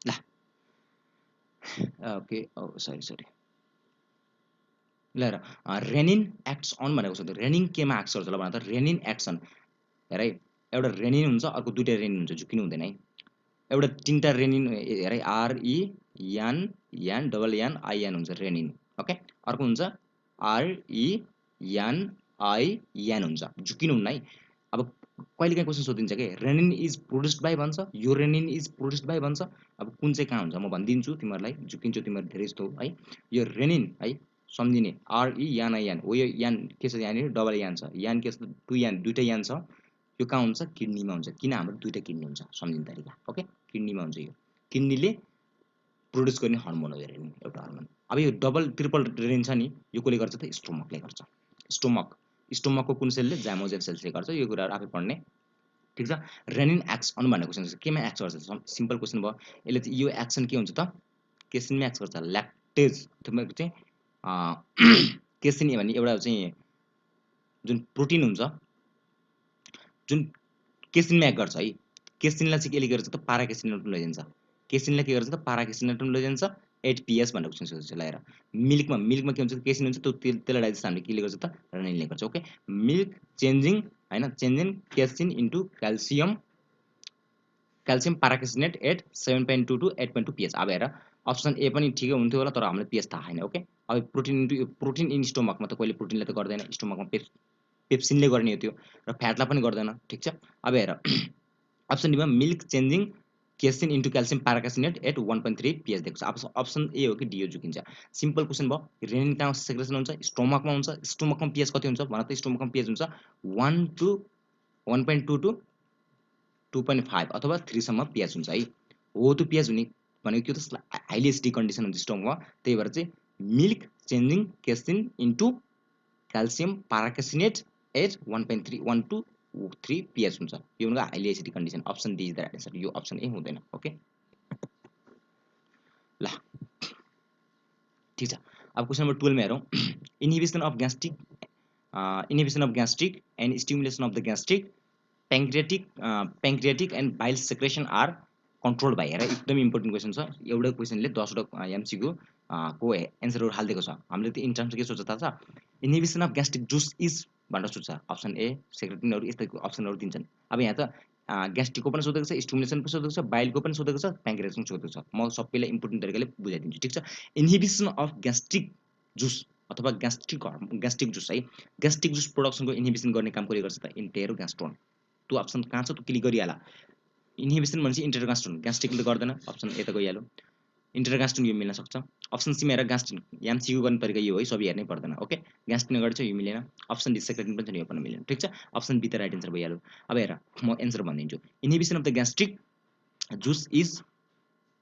ल ओके सरी ल हेर रेनिन एक्ट्स अन भनेको छ। रेनिन केमा एक्ट गर्छ ल भन त रेनिन एक्सन हेर है। एउटा रेनिन हुन्छ अर्को 2टा रेनिन हुन्छ झुकिनु हुँदैन है। एउटा 3टा रेनिन हेर है REN हुन्छ रेनिन। ओके अर्को हुन्छ RENIN हुन्छ झुकिनु हुन्न है। अब कहिलेकाहीँ क्वेसन सोधिन्छ कि रेनिन इज प्रोड्युस्ड बाई भन्छ यो रेनिन इज प्रोड्युस्ड बाई भन्छ। अब कुन चाहिँ कहाँ हुन्छ म भनिदिन्छु तिमीहरूलाई झुकिन्छु तिमीहरू धेरै जस्तो है। यो रेनिन है सम्झिने RENIN हो। यो यान के छ यहाँनिर डबल यान छ यान के छ 2 यान 2टा यान छ यो कहाँ हुन्छ किडनीमा हुन्छ किन हाम्रो दुईटा किडनी हुन्छ सम्झिने तरिका ओके किडनीमा हुन्छ यो किडनीले प्रोड्युस गर्ने हर्मोन हो रेनिन एउटा हर्मोन अब यो डबल ट्रिपल रेनिन छ नि यो कसले गर्छ त स्टोमकले गर्छ स्टोमकको कुन सेलले जाइमोजेल सेल्सले गर्छ यो कुराहरु आफै पढ्ने ठीक छ रेनिन एक्स अन भन्ने क्वेशन छ केमा एक्स गर्छ सिम्पल क्वेशन भयो यसले चाहिँ यो एक्सन के हुन्छ त केसिनमा एक्स गर्छ ल्याक्टेज तपाईँको चाहिँ केसिन भन्ने एउटा चाहिँ जुन प्रोटिन हुन्छ जुन केसिनमा एक्ट गर्छ है केसिनलाई चाहिँ केले गर्छ त पाराकेसिनेटोन लैजान्छ केसिनलाई के गर्छ त पाराकेसिनेटोन लैजान्छ 8 PS भनेको चाहिँ ल्याएर मिल्कमा के हुन्छ केसिन हुन्छ त्यो त्यसलाई डाइजेस्ट हामीले केले गर्छ त रेनिनले गर्छ ओके मिल्क चेन्जिङ हैन changing casein into calcium paracaseinate at 7.2 to 8.2 PS अब हेर अप्सन ए पनि ठिकै हुन्थ्यो होला तर हामीलाई PS थाहा छैन ओके अब प्रोटिन इन स्टोमकमा त कहिले प्रोटिनले त गर्दैन स्टोमकमा पेप्सिनले गर्ने हो त्यो र फ्याटलाई पनि गर्दैन ठीक छ अब हेर अप्सन डीमा milk changing casein into calcium paracaseinate at 1.3 PS दिएको छ अब अप्सन ए हो कि डी हो झुकिन्छ सिम्पल क्वेसन भयो रेनिन कहाँ सेक्रेसन हुन्छ स्टोमकमा हुन्छ स्टोमकमा PS कति हुन्छ भन त स्टोमकमा PS हुन्छ 1 to 1.2 to 2.5 अथवा 3 सम्म PS हुन्छ है हो त्यो PS हुने भनेको के त हाइली एसिडिक कन्डिसन हुन्छ स्टोमकमा त्यही भएर चाहिँ milk changing casein into calcium paracaseinate at 1.3 to 3 PS हुन्छ यो भनेको highly acidic condition option D is the right answer यो अप्सन ए हुँदैन ओके ल ठीक छ अब क्वेशन नम्बर 12 मा हेरौं inhibition of gastric and stimulation of the gastric pancreatic and bile secretion are controlled by हेर एकदम इम्पोर्टेन्ट क्वेसन छ एउटा क्वेसनले 10 वटा एमसीक्यू को एन्सरहरु हाल्दिएको छ हामीले त्यो इन्ट्रान्समा के सोच्छ थाहा छ इन्हिबिसन अफ ग्यास्ट्रिक जुस इज भनेर सोच्छ अप्सन ए सेक्रेटिनहरु यस्तै अप्सनहरु दिन्छन् अब यहाँ त ग्यास्ट्रिकको पनि सोधेको छ स्टिमुलेसन पनि सोधेको छ बाइलको पनि सोधेको छ प्याङ्क्रियासको पनि सोधेको छ म सबैलाई इम्पोर्टेन्ट तरिकाले बुझाइदिन्छु ठीक छ इन्हिबिसन अफ ग्यास्ट्रिक जुस अथवा ग्यास्ट्रिक जुस है ग्यास्ट्रिक जुस प्रोडक्सनको इन्हिबिसन गर्ने काम कसले गर्छ त इन्टेरोग्यास्ट्रोन त्यो अप्सन कहाँ छ त्यो क्लिक गरिहाल इन्हिबिसन भनेपछि इन्टेरोग्यास्ट्रोन ग्यास्ट्रिकले गर्दैन अप्सन ए त गइहाल्यो इन्टेरोग्यास्ट्रोन यो मिल्न सक्छ अप्सन सी मा हेर ग्यास्ट्रिक एमसीक्यू गर्ने तरिका यो है सबै हेर्नै पर्दैन ओके ग्यास्ट्रिक गर्छ यो मिलेन अप्सन डी सेक्रेटिन पनि छ यो पनि मिलेन ठीक छ अप्सन बी त राइट आन्सर भइहाल्यो अब हेर म एन्सर भनिदिन्छु inhibition of the gastric juice is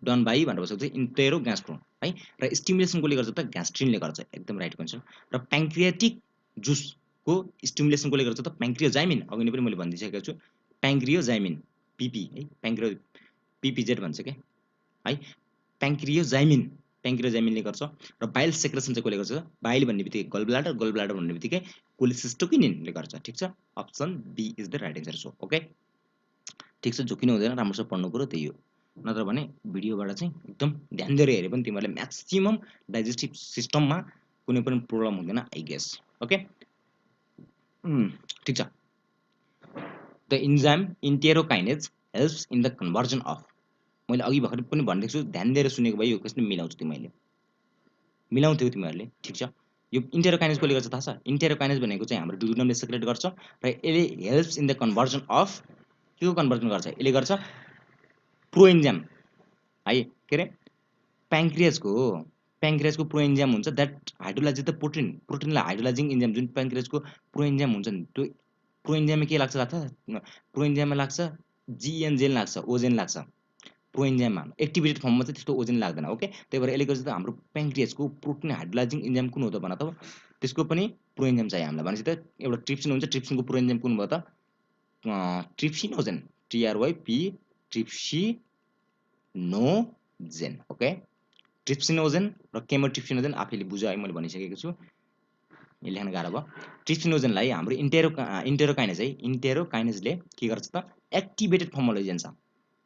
done by भनेर बसेको चाहिँ इन्टेरोग्यास्ट्रोन है र स्टिमुलेसन कसले गर्छ त ग्यास्ट्रिनले गर्छ एकदम राइट क्वेसन र प्याङ्क्रियाटिक जुसको स्टिमुलेसन कसले गर्छ त प्याङ्क्रियोजाइमिन अघि नै पनि मैले भनिदिइसकेको छु प्याङ्क्रियोजाइमिन पीपी है पीपीजेड भन्छ के है प्याङ्क्रियोजाइमिनले गर्छ र बाइल सेक्रेसन चाहिँ कसले गर्छ बाइल भन्ने बित्तिकै गल ब्लाडर भन्ने बित्तिकै कोलिसिस्टोकिनिनले गर्छ ठीक छ option B is the right answer so okay ठीक छ झुकिनु हुँदैन राम्रोसँग पढ्नु पर्यो त्यही हो नत्र भने भिडियोबाट चाहिँ एकदम ध्यान दिएर हेरे पनि तिमीहरूले म्याक्सिमम डाइजेस्टिभ सिस्टममा कुनै पनि प्रब्लम हुँदैन आई गेस ओके ठीक छ the enzyme enterokinase helps in the conversion of मैले अघि भर्खर पनि भनेको छु ध्यान दिएर सुनेको भए यो क्वेसन मिलाउँछु तिमीहरूले मिलाउँथ्यौ तिमीहरूले ठीक छ यो इन्टेरोकाइनेज कसले गर्छ थाहा छ इन्टेरोकाइनेज भनेको चाहिँ हाम्रो ड्युडिनमले सेक्रेट गर्छ र यसले helps in the conversion of के को कन्भर्जन गर्छ यसले गर्छ प्रोएन्जाइम है के अरे प्याङ्क्रियाजको प्रोएन्जाइम हुन्छ द्याट हाइड्रोलाइज द प्रोटिनलाई हाइड्रोलाइजिङ इन्जाइम जुन प्याङ्क्रियाजको प्रोएन्जाइम हुन्छ नि त्यो प्रोएन्जाइममा के लाग्छ थाहा छ प्रोएन्जाइममा लाग्छ जिएनजेन लाग्छ ओजेन लाग्छ प्रोएन्जाइममा एक्टिभेटेड फर्ममा चाहिँ त्यस्तो ओजेन लाग्दैन ओके त्यही भएर यसले गर्छ त हाम्रो प्याङ्क्रियाजको प्रोटिन हाइड्रोलाइजिङ इन्जाइम कुन हो त भन त त्यसको पनि प्रोएन्जाइम चाहियो हामीलाई भनेपछि त एउटा ट्रिप्सिन हुन्छ ट्रिप्सिनको प्रोएन्जाइम कुन भयो त ट्रिप्सिनोजेन टिआरवाईपी ट्रिप्सिनोजेन ओके ट्रिप्सिनोजेन र केमोट्रिप्सिनोजेन आफैले बुझ्यो है मैले भनिसकेको छु यो लेख्न गाह्रो भयो ट्रिप्सिनोजेनलाई हाम्रो इन्टेरोकाइनेज है इन्टेरोकाइनेजले के गर्छ त एक्टिभेटेड फर्ममा लैजान्छ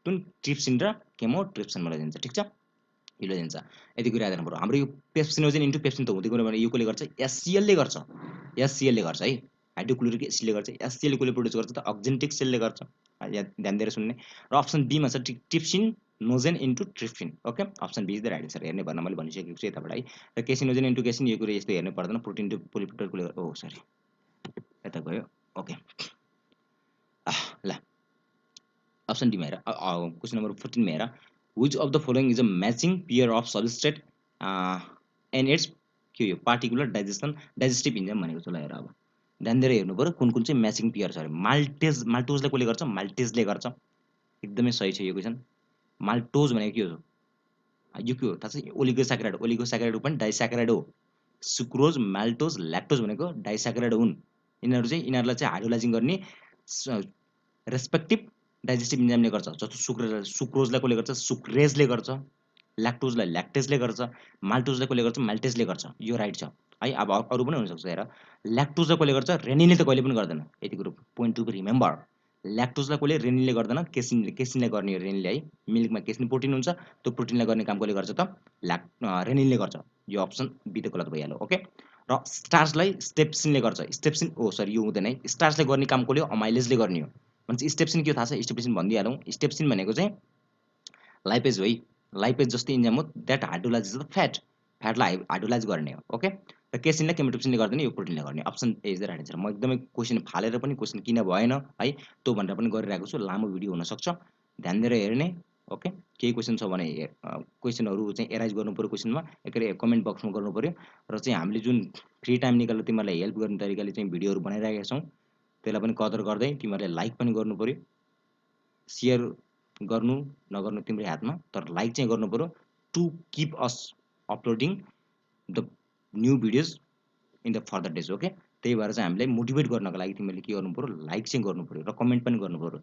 जुन ट्रिप्सिन र केमोट्रिप्सिनमा लैजान्छ ठीक छ यो लैजान्छ यति कुरा याद राख्नु पर्यो हाम्रो यो पेप्सिनोजेन इन्टु पेप्सिन त हुँदै गयो भने यो कसले गर्छ एचसिएलले गर्छ है हाइड्रोक्लोरिक एसिडले गर्छ एचसिएल कसले प्रोड्युस गर्छ त अक्जेन्टिक सेलले गर्छ ध्यान दिएर सुन्ने र अप्सन बी मा छ trypsinogen into trypsin okay option B is the right answer हेर्ने भन्न मैले भनिसकेको छु यताबाट है र केसिनोजेन इन्टु केसिन यो कुरा यस्तो हेर्नु पर्दैन protein to polypeptide oh sorry यता गयो ओके ल अप्सन डी मा हेर क्वेसन नम्बर 14 मा हेर which of the following is a matching pair of substrate and its के यो पार्टिकुलर डाइजेस्टिभ इन्जाइम भनेको छ ल हेर अब ध्यान दिएर हेर्नु पऱ्यो कुन कुन चाहिँ म्याचिङ पेयर छ अरे। माल्टोजले कसले गर्छ? माल्टेजले गर्छ। एकदमै सही छ यो क्वेसन। माल्टोज भनेको के हो? यो के हो थाहा छ? ओलिगोस्याकेराइड पनि डाइस्याकेराइड हो। सुक्रोज, माल्टोज, ल्याक्टोज भनेको डाइस्याकेराइड हुन्। यिनीहरूलाई चाहिँ हाइड्रोलाइजिङ गर्ने रेस्पेक्टिभ डाइजेस्टिभ इन्जाइमले गर्छ। जस्तो सुक्रोजलाई कसले गर्छ? सुक्रेजले गर्छ। ल्याक्टोजलाई ल्याक्टेजले गर्छ। माल्टोजलाई कसले गर्छ? माल्टेजले गर्छ। यो राइट छ है। अब अरू पनि हुनसक्छ हेर। ल्याक्टोजलाई कसले गर्छ? रेनिनले त कहिले पनि गर्दैन। यति कुरो पोइन्ट टु रिमेम्बर। ल्याक्टोजलाई कसले? रेनिनले गर्दैन, केसिनले गर्ने हो। रेनिनले है। मिल्कमा केसिन प्रोटिन हुन्छ, त्यो प्रोटिनलाई गर्ने काम कसले गर्छ त? रेनिनले गर्छ। यो अप्सन बी त गलत भइहाल्यो। ओके। र स्टार्चलाई स्टेप्सिनले गर्छ। यो हुँदैन है। स्टार्चले गर्ने काम कसले हो? अमाइलेजले गर्ने हो। भनेपछि स्टेप्सिन के हो थाहा छ? स्टेप्सिन भनिदिइहालौँ। स्टेप्सिन भनेको चाहिँ लाइपेज हो है। लाइपेज जस्तै इन्जाइम हो द्याट हाइड्रोलाइजेस द फ्याटलाई हाइड्रोलाइज गर्ने हो। ओके। र केसिनलाई केमिटोप्सिनले गर्दैन, यो प्रोटिनले गर्ने। Option A is the right answer. म एकदमै क्वेसन फालेर पनि क्वेसन किन भएन है त्यो भनेर पनि गरिरहेको छु। लामो भिडियो हुनसक्छ, ध्यान दिएर हेर्ने। ओके। केही क्वेसन छ भने क्वेसनहरू चाहिँ एराइज गर्नु पऱ्यो क्वेसनमा, कमेन्ट बक्समा गर्नु पऱ्यो। र चाहिँ हामीले जुन फ्री टाइम निकालेर तिमीहरूलाई हेल्प गर्ने तरिकाले चाहिँ भिडियोहरू बनाइरहेका छौँ, त्यसलाई पनि कदर गर्दै तिमीहरूले लाइक पनि गर्नु पऱ्यो। सेयर गर्नु नगर्नु तिम्रो हातमा, तर लाइक चाहिँ गर्नु पऱ्यो to keep us uploading the new videos in the further days. Okay. त्यही भएर चाहिँ हामीलाई मोटिभेट गर्नको लागि तिमीले के गर्नु पऱ्यो? लाइक चाहिँ गर्नु पऱ्यो र कमेन्ट पनि गर्नु पऱ्यो।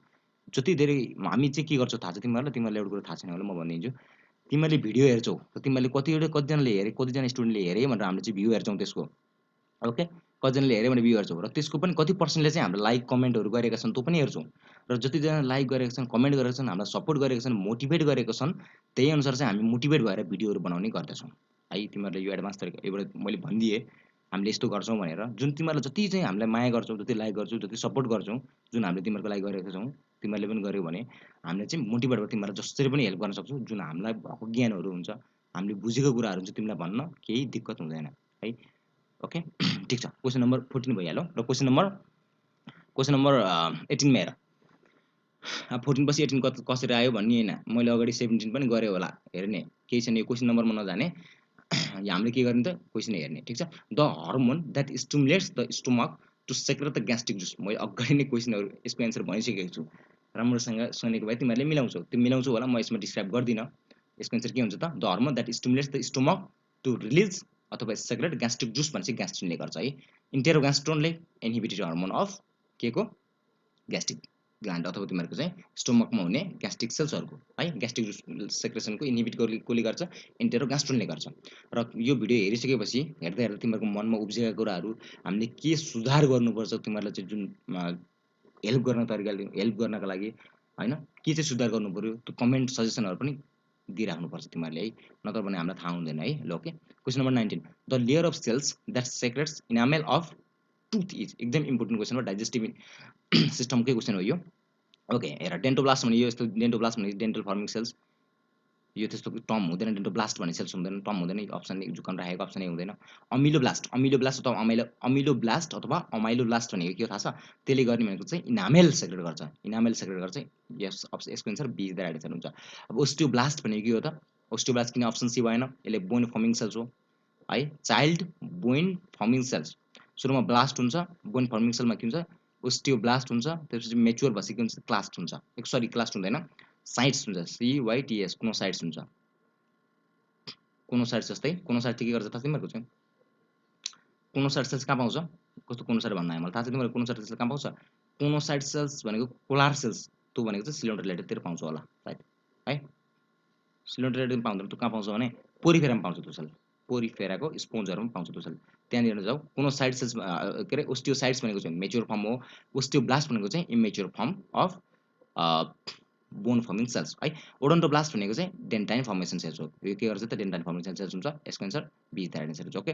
जति धेरै हामी चाहिँ के गर्छौँ थाहा छ तिमीहरूलाई एउटा कुरो थाहा छैन होला, म भनिदिन्छु। तिमीहरूले भिडियो हेर्छौ, तिमीहरूले कतिजनाले हेरे, कतिजना स्टुडेन्टले हेरे भनेर हामीले चाहिँ भ्यू हेर्छौँ त्यसको। ओके। कतिजनाले हेऱ्यो भने भ्यू हेर्छौँ, र त्यसको पनि कति पर्सेन्टले चाहिँ हाम्रो लाइक कमेन्टहरू गरेका छन् त्यो पनि हेर्छौँ। र जतिजना लाइक गरेका छन्, कमेन्ट गरेका छन्, हामीलाई सपोर्ट गरेका छन्, मोटिभेट गरेका छन्, त्यही अनुसार चाहिँ हामी मोटिभेट भएर भिडियोहरू बनाउने गर्दछौँ है। तिमीहरूले यो एडभान्स तरिका एउटा मैले भनिदिएँ हामीले यस्तो गर्छौँ भनेर। जुन तिमीहरूलाई जति चाहिँ हामीलाई माया गर्छौँ, जति लाइक गर्छौँ, जति सपोर्ट गर्छौँ, जुन हामीले तिमीहरूको लागि गरेका छौँ, तिमीहरूले पनि गर्यो भने हामीले चाहिँ मोटिभेट भएर तिमीहरूलाई जसरी पनि हेल्प गर्न सक्छौँ। जुन हामीलाई भएको ज्ञानहरू हुन्छ, हामीले बुझेको कुराहरू हुन्छ, तिमीलाई भन्न केही दिक्कत हुँदैन है। ओके। ठिक छ। क्वेसन नम्बर 14 भइहाल्यो। र क्वेसन नम्बर 18मा हेर। 14 पछि 18 कसरी आयो भन्ने होइन, मैले अगाडि 17 पनि गरेँ होला, हेर्ने केही छैन। यो क्वेसन नम्बरमा नजाने, हामीले के गर्ने त? क्वेसन हेर्ने। ठिक छ। The hormone that stimulates the stomach to secrete the gastric juice. मैले अगाडि नै क्वेसनहरू यसको एन्सर भनिसकेको छु। राम्रोसँग सुनेको भए तिमीहरूले मिलाउँछौ, त्यो मिलाउँछौ होला, म यसमा डिस्क्राइब गर्दिनँ। यसको एन्सर के हुन्छ त? The hormone that stimulates the stomach to release अथवा सेक्रेट ग्यास्ट्रिक जुस भनेपछि ग्यास्ट्रिनले गर्छ है। इन्टेरोग्यास्ट्रोनले इन्हिबिटरी हर्मोन अफ के को? ग्यास्ट्रिक ग्ल्यान्ड अथवा तिमीहरूको चाहिँ स्टोमकमा हुने ग्यास्ट्रिक सेल्सहरूको है ग्यास्ट्रिक जुस सेक्रेसनको इन्हिबिट कसले गर्छ? इन्टेरोग्यास्ट्रोनले गर्छ। र यो भिडियो हेरिसकेपछि हेर्दा हेर्दा तिमीहरूको मनमा उब्जेका कुराहरू, हामीले के सुधार गर्नुपर्छ, तिमीहरूलाई चाहिँ जुन हेल्प गर्नका लागि होइन, के चाहिँ सुधार गर्नु पऱ्यो, त्यो कमेन्ट सजेसनहरू पनि दिइराख्नुपर्छ तिमीहरूले है, नत्र भने हामीलाई थाहा हुँदैन है। ल okay. Question number 19। The layer of cells that secretes enamel of tooth is. एकदम इम्पोर्टेन्ट क्वेसन हो, डाइजेस्टिभ सिस्टमकै क्वेसन हो यो। ओके। हेर, डेन्टोब्लास्ट भने यो यस्तो, डेन्टोब्लास्ट भने डेन्टल फर्मिङ सेल्स, यो त्यस्तो टर्म हुँदैन। डेन्टोब्लास्ट भन्ने सेल्स हुँदैन, टर्म हुँदैन। अप्सन जुकान राखेको अप्सन नै हुँदैन। अमिलोब्लास्ट अथवा अमिलोब्लास्ट अथवा अमाइलोब्लास्ट भनेको के हो थाहा छ? त्यसले गर्ने भनेको चाहिँ इनामेल सेक्रेट गर्छ। यस यसको answer B is the right answer हुन्छ। अब ओस्टियोब्लास्ट भनेको के हो त? ओस्टियोब्लास्ट किन अप्सन सी भएन? यसले बोन फर्मिङ सेल्स हो है, चाइल्ड बोन फर्मिङ सेल्स। सुरुमा ब्लास्ट हुन्छ, बोन फर्मिङ सेलमा के हुन्छ? ओस्टियोब्लास्ट हुन्छ, त्यसपछि मेच्योर भएपछि के हुन्छ? क्लास्ट हुन्छ। क्लास्ट हुँदैन, साइट्स हुन्छ, CYTS, क्लोनोसाइट्स हुन्छ। क्लोनोसाइट्स जस्तै क्लोनोसाइट के गर्छ त तिमीहरूको चाहिँ? क्लोनोसाइट सेल्स कहाँ पाउँछ? कस्तो क्लोनोसाइट भन्नु आयो मलाई थाहा छ। तिमीहरू क्लोनोसाइट सेल्स कहाँ पाउँछ? क्लोनोसाइट सेल्स भनेको पोलार सेल्स, त्यो भनेको चाहिँ सिलिन्डरलेटतिर पाउँछ होला सायद है। सिलिन्डरलेटतिर पाउँदैन, त्यो कहाँ पाउँछ भने पोरिफेरामा पाउँछ त्यो सेल। पोरिफेराको स्पोन्जहरूमा पाउँछ त्यो सेल, त्यहाँनिर जाऊ। क्लोनोसाइट सेल्स के अरे ओस्टियोसाइट्स भनेको चाहिँ मेच्योर फर्म हो, ओस्टियोब्लास्ट भनेको चाहिँ immature form of bone forming cells है। ओडोन्टोब्लास्ट भनेको चाहिँ डेन्टाइन फर्मेसन सेल्स हो। यो के गर्छ त? डेन्टाइन फर्मेसन सेल्स हुन्छ। यसको answer B is the right answer हुन्छ। ओके।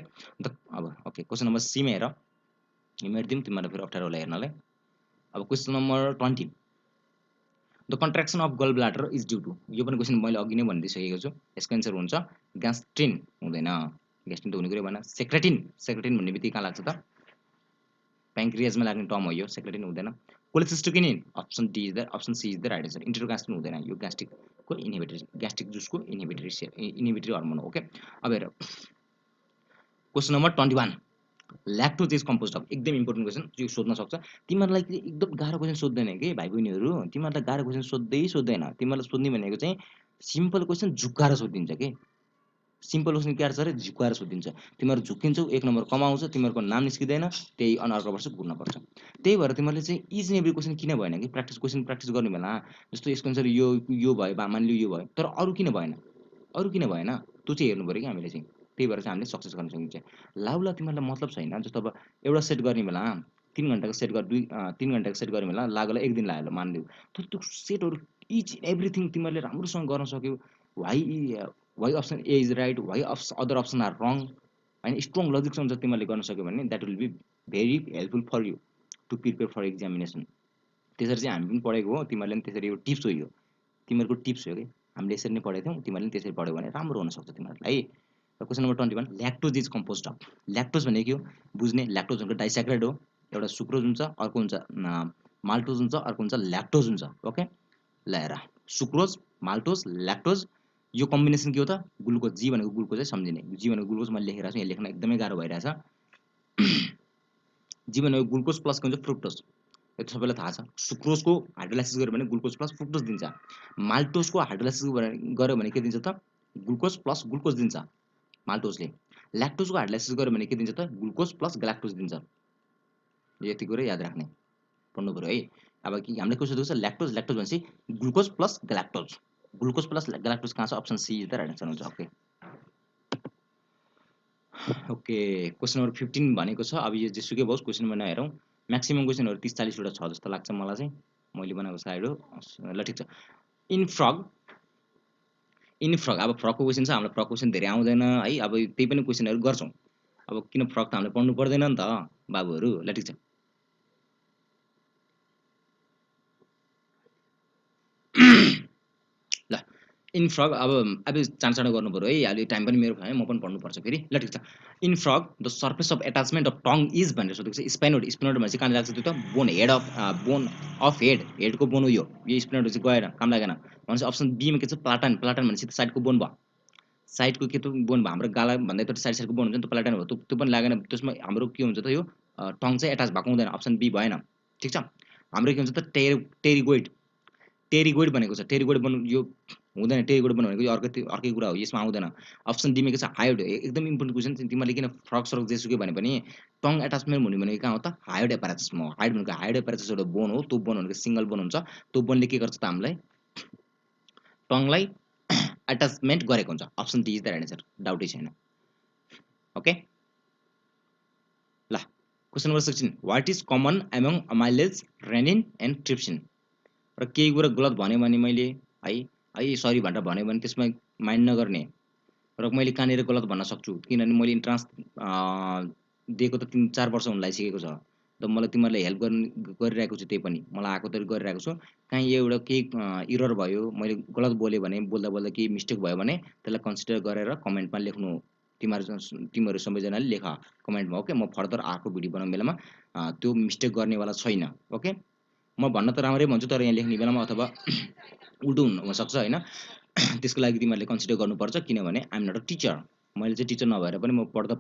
अब ओके, क्वेसन नम्बर सी मा हेर। हेरिदिउँ, तिमीहरूलाई फेरि अप्ठ्यारो होला हेर्नलाई। अब question number 20। The contraction of gall bladder is due to. यो पनि क्वेसन मैले अघि नै भनिदिइसकेको छु। यसको एन्सर हुन्छ ग्यास्ट्रिन। हुँदैन, ग्यास्ट्रिन त हुने कुरै भएन। सेक्रेटिन भन्ने बित्तिकै कहाँ लाग्छ त? प्याङ्क्रियाजमा लाग्ने टर्म हो यो, सेक्रेटिन हुँदैन। Cholecystokinin, option C is the right answer. Enterogastrin हुँदैन, यो ग्यास्ट्रिकको ग्यास्ट्रिक जुसको इन्हिबिटरी हर्मोन हो। ओके। अब हेर question number 21। Lactose is composed of, एकदम इम्पोर्टेन्ट क्वेसन, यो सोध्न सक्छ। तिमीहरूलाई एकदम गाह्रो क्वेसन सोध्दैन कि भाइ बहिनीहरू, तिमीहरूलाई गाह्रो क्वेसन सोध्दैन। तिमीहरूलाई सोध्ने भनेको चाहिँ सिम्पल क्वेसन झुक्काएर सोधिन्छ कि, सिम्पल क्वेसन के छ अरे झुक्काएर सोधिन्छ। तिमीहरू झुक्किन्छौ, 1 नम्बर कमाउँछ, तिमीहरूको नाम निस्किँदैन, त्यही अर्को वर्ष घुर्नुपर्छ। त्यही भएर तिमीहरूले चाहिँ इच एन्ड एभ्री क्वेसन किन भएन कि क्वेसन प्र्याक्टिस गर्ने बेला जस्तो यसको एन्सर यो भयो, मानिलियो यो भयो, तर अरू किन भएन, त्यो चाहिँ हेर्नु पऱ्यो कि हामीले चाहिँ। त्यही भएर चाहिँ हामीले सक्सेस गर्न सकिन्छ। लाउला तिमीहरूलाई मतलब छैन, जस्तो अब एउटा सेट गर्ने बेला 3 घन्टाको सेट गर 3 घन्टाको सेट गर्ने बेला लागेलाई 1 दिन लाग्यो मानिलियो, तर त्यो सेटहरू इच एभ्रिथिङ तिमीहरूले राम्रोसँग गर्न सक्यौ। Why option A is right, why other option are wrong होइन, स्ट्रङ लजिकसँग जब तिमीहरूले गर्न सक्यो भने that will be very helpful for you to prepare for examination. त्यसरी चाहिँ हामी पनि पढेको हो, तिमीहरूले पनि त्यसरी, यो टिप्स हो, यो तिमीहरूको टिप्स हो कि हामीले यसरी नै पढेको थियौँ, तिमीहरूले पनि त्यसरी पढ्यो भने राम्रो हुनसक्छ तिमीहरूलाई है। र question number 21, lactose is composed of. Lactose भनेको के हो बुझ्ने, ल्याक्टोज भनेको डाइस्याक्राइड हो, एउटा सुक्रोज हुन्छ, अर्को हुन्छ माल्टोज हुन्छ, अर्को हुन्छ ल्याक्टोज हुन्छ। ओके, ल हेर, सुक्रोज, माल्टोज, ल्याक्टोज, यो कम्बिनेसन के हो त, ग्लुकोज। जी भनेको ग्लुकोज है, सम्झिने, जी भनेको ग्लुकोज मैले लेखिरहेको छु, यहाँ लेख्न एकदमै गाह्रो भइरहेछ। जी भनेको ग्लुकोज प्लस के हुन्छ फ्रुक्टोज, यो सबैलाई थाहा छ। सुक्रोजको हाइड्रोलाइसिस गर्यो भने ग्लुकोज प्लस फ्रुक्टोज दिन्छ। माल्टोजको हाइड्रोलाइसिस गर्यो भने के दिन्छ त, ग्लुकोज प्लस ग्लुकोज दिन्छ माल्टोजले। ल्याक्टोजको हाइड्रोलाइसिस गर्यो भने के दिन्छ त, ग्लुकोज प्लस ग्यालाक्टोज दिन्छ। यति कुरा याद राख्ने, पढ्नु पऱ्यो है। अब कि हामीले के सोधेको छ, ल्याक्टोज भनेपछि glucose plus galactose, glucose plus galactose कहाँ छ, option C is the right answer हुन्छ। ओके ओके, क्वेसन नम्बर 15 भनेको छ, अब यो जेसुकै होस् क्वेसनमा नहेरौँ, म्याक्सिमम् क्वेसनहरू 30-40 वटा छ जस्तो लाग्छ मलाई चाहिँ, मैले बनाएको साइड हो। ल ठिक छ। इन फ्रग, अब फ्रगको क्वेसन छ, हामीलाई फ्रग क्वेसन धेरै आउँदैन है, अब त्यही पनि क्वेसनहरू गर्छौँ। अब किन फ्रग त हामीले पढ्नु पर्दैन नि त बाबुहरू। ल ठिक छ, ल इन फ्रग, अब चाँडो गर्नु पऱ्यो है, अहिले टाइम पनि मेरो भयो, म पनि पढ्नुपर्छ फेरि। ल ठिक छ। In frog the surface of attachment of tongue is भनेर सोधेको छ। स्पाइनोड, भनेपछि कहाँ लाग्छ त्यो त, bone, head of bone of हेडको बोन हो यो स्पाइनोड चाहिँ गएर काम लागेन भनेपछि अप्सन बीमा के छ, प्लाटन। भनेपछि साइडको बोन भयो, साइडको के त बोन भयो, हाम्रो गाला भन्दा त साइडको बोन हुन्छ नि त, प्लाटन भयो, त्यो पनि लागेन। त्यसमा हाम्रो के हुन्छ त, यो टङ चाहिँ एट्याच भएको हुँदैन, अप्सन बी भएन। ठिक छ। हाम्रो के हुन्छ त, टेरिगोइड भनेको छ, टेरिगोइड बन्नु यो हुँदैन, टेरिगोइड बन्नु भनेको यो अर्कै कुरा हो, यसमा आउँदैन। अप्सन डीमा के छ, हायोड, एकदम इम्पोर्टेन्ट क्वेसन। तिमीहरूले किन फ्रग सरक जेसुकै भने पनि टङ एट्याचमेन्ट हुने भनेको कहाँ हो त, हायोड एपारेचसमा हो। हायोड एपारेचस एउटा बोन हो, त्यो बोन भनेको सिङ्गल बोन हुन्छ, त्यो बोनले के गर्छ त हामीलाई टङलाई एट्याचमेन्ट गरेको हुन्छ। Option D is the right answer, डाउटै छैन। ओके, ल question number 16, what is common among amylase, renin and trypsin. र केही कुरा गलत भन्यो भने मैले है सरी भनेर भन्यो भने त्यसमा माइन्ड नगर्ने, र मैले कहाँनिर गलत भन्न सक्छु, किनभने मैले इन्ट्रान्स दिएको त 3-4 वर्ष हुन लागिसकेको छ, त मलाई तिमीहरूलाई हेल्प गरिरहेको छु, त्यही पनि मलाई आएको त गरिरहेको छु। कहीँ एउटा केही इरर भयो, मैले गलत बोलेँ भने, बोल्दा केही मिस्टेक भयो भने त्यसलाई कन्सिडर गरेर कमेन्टमा लेख्नु, तिमीहरू सबैजनाले लेख कमेन्टमा। ओके, म फर्दर आएको भिडियो बनाउने बेलामा त्यो मिस्टेक गर्नेवाला छैन। ओके, म भन्न त राम्रै भन्छु, तर यहाँ लेख्ने बेलामा अथवा उल्टो हुनसक्छ होइन, त्यसको लागि तिमीहरूले कन्सिडर गर्नुपर्छ, किनभने I am not a teacher, मैले चाहिँ टिचर नभएर पनि म पढ्दा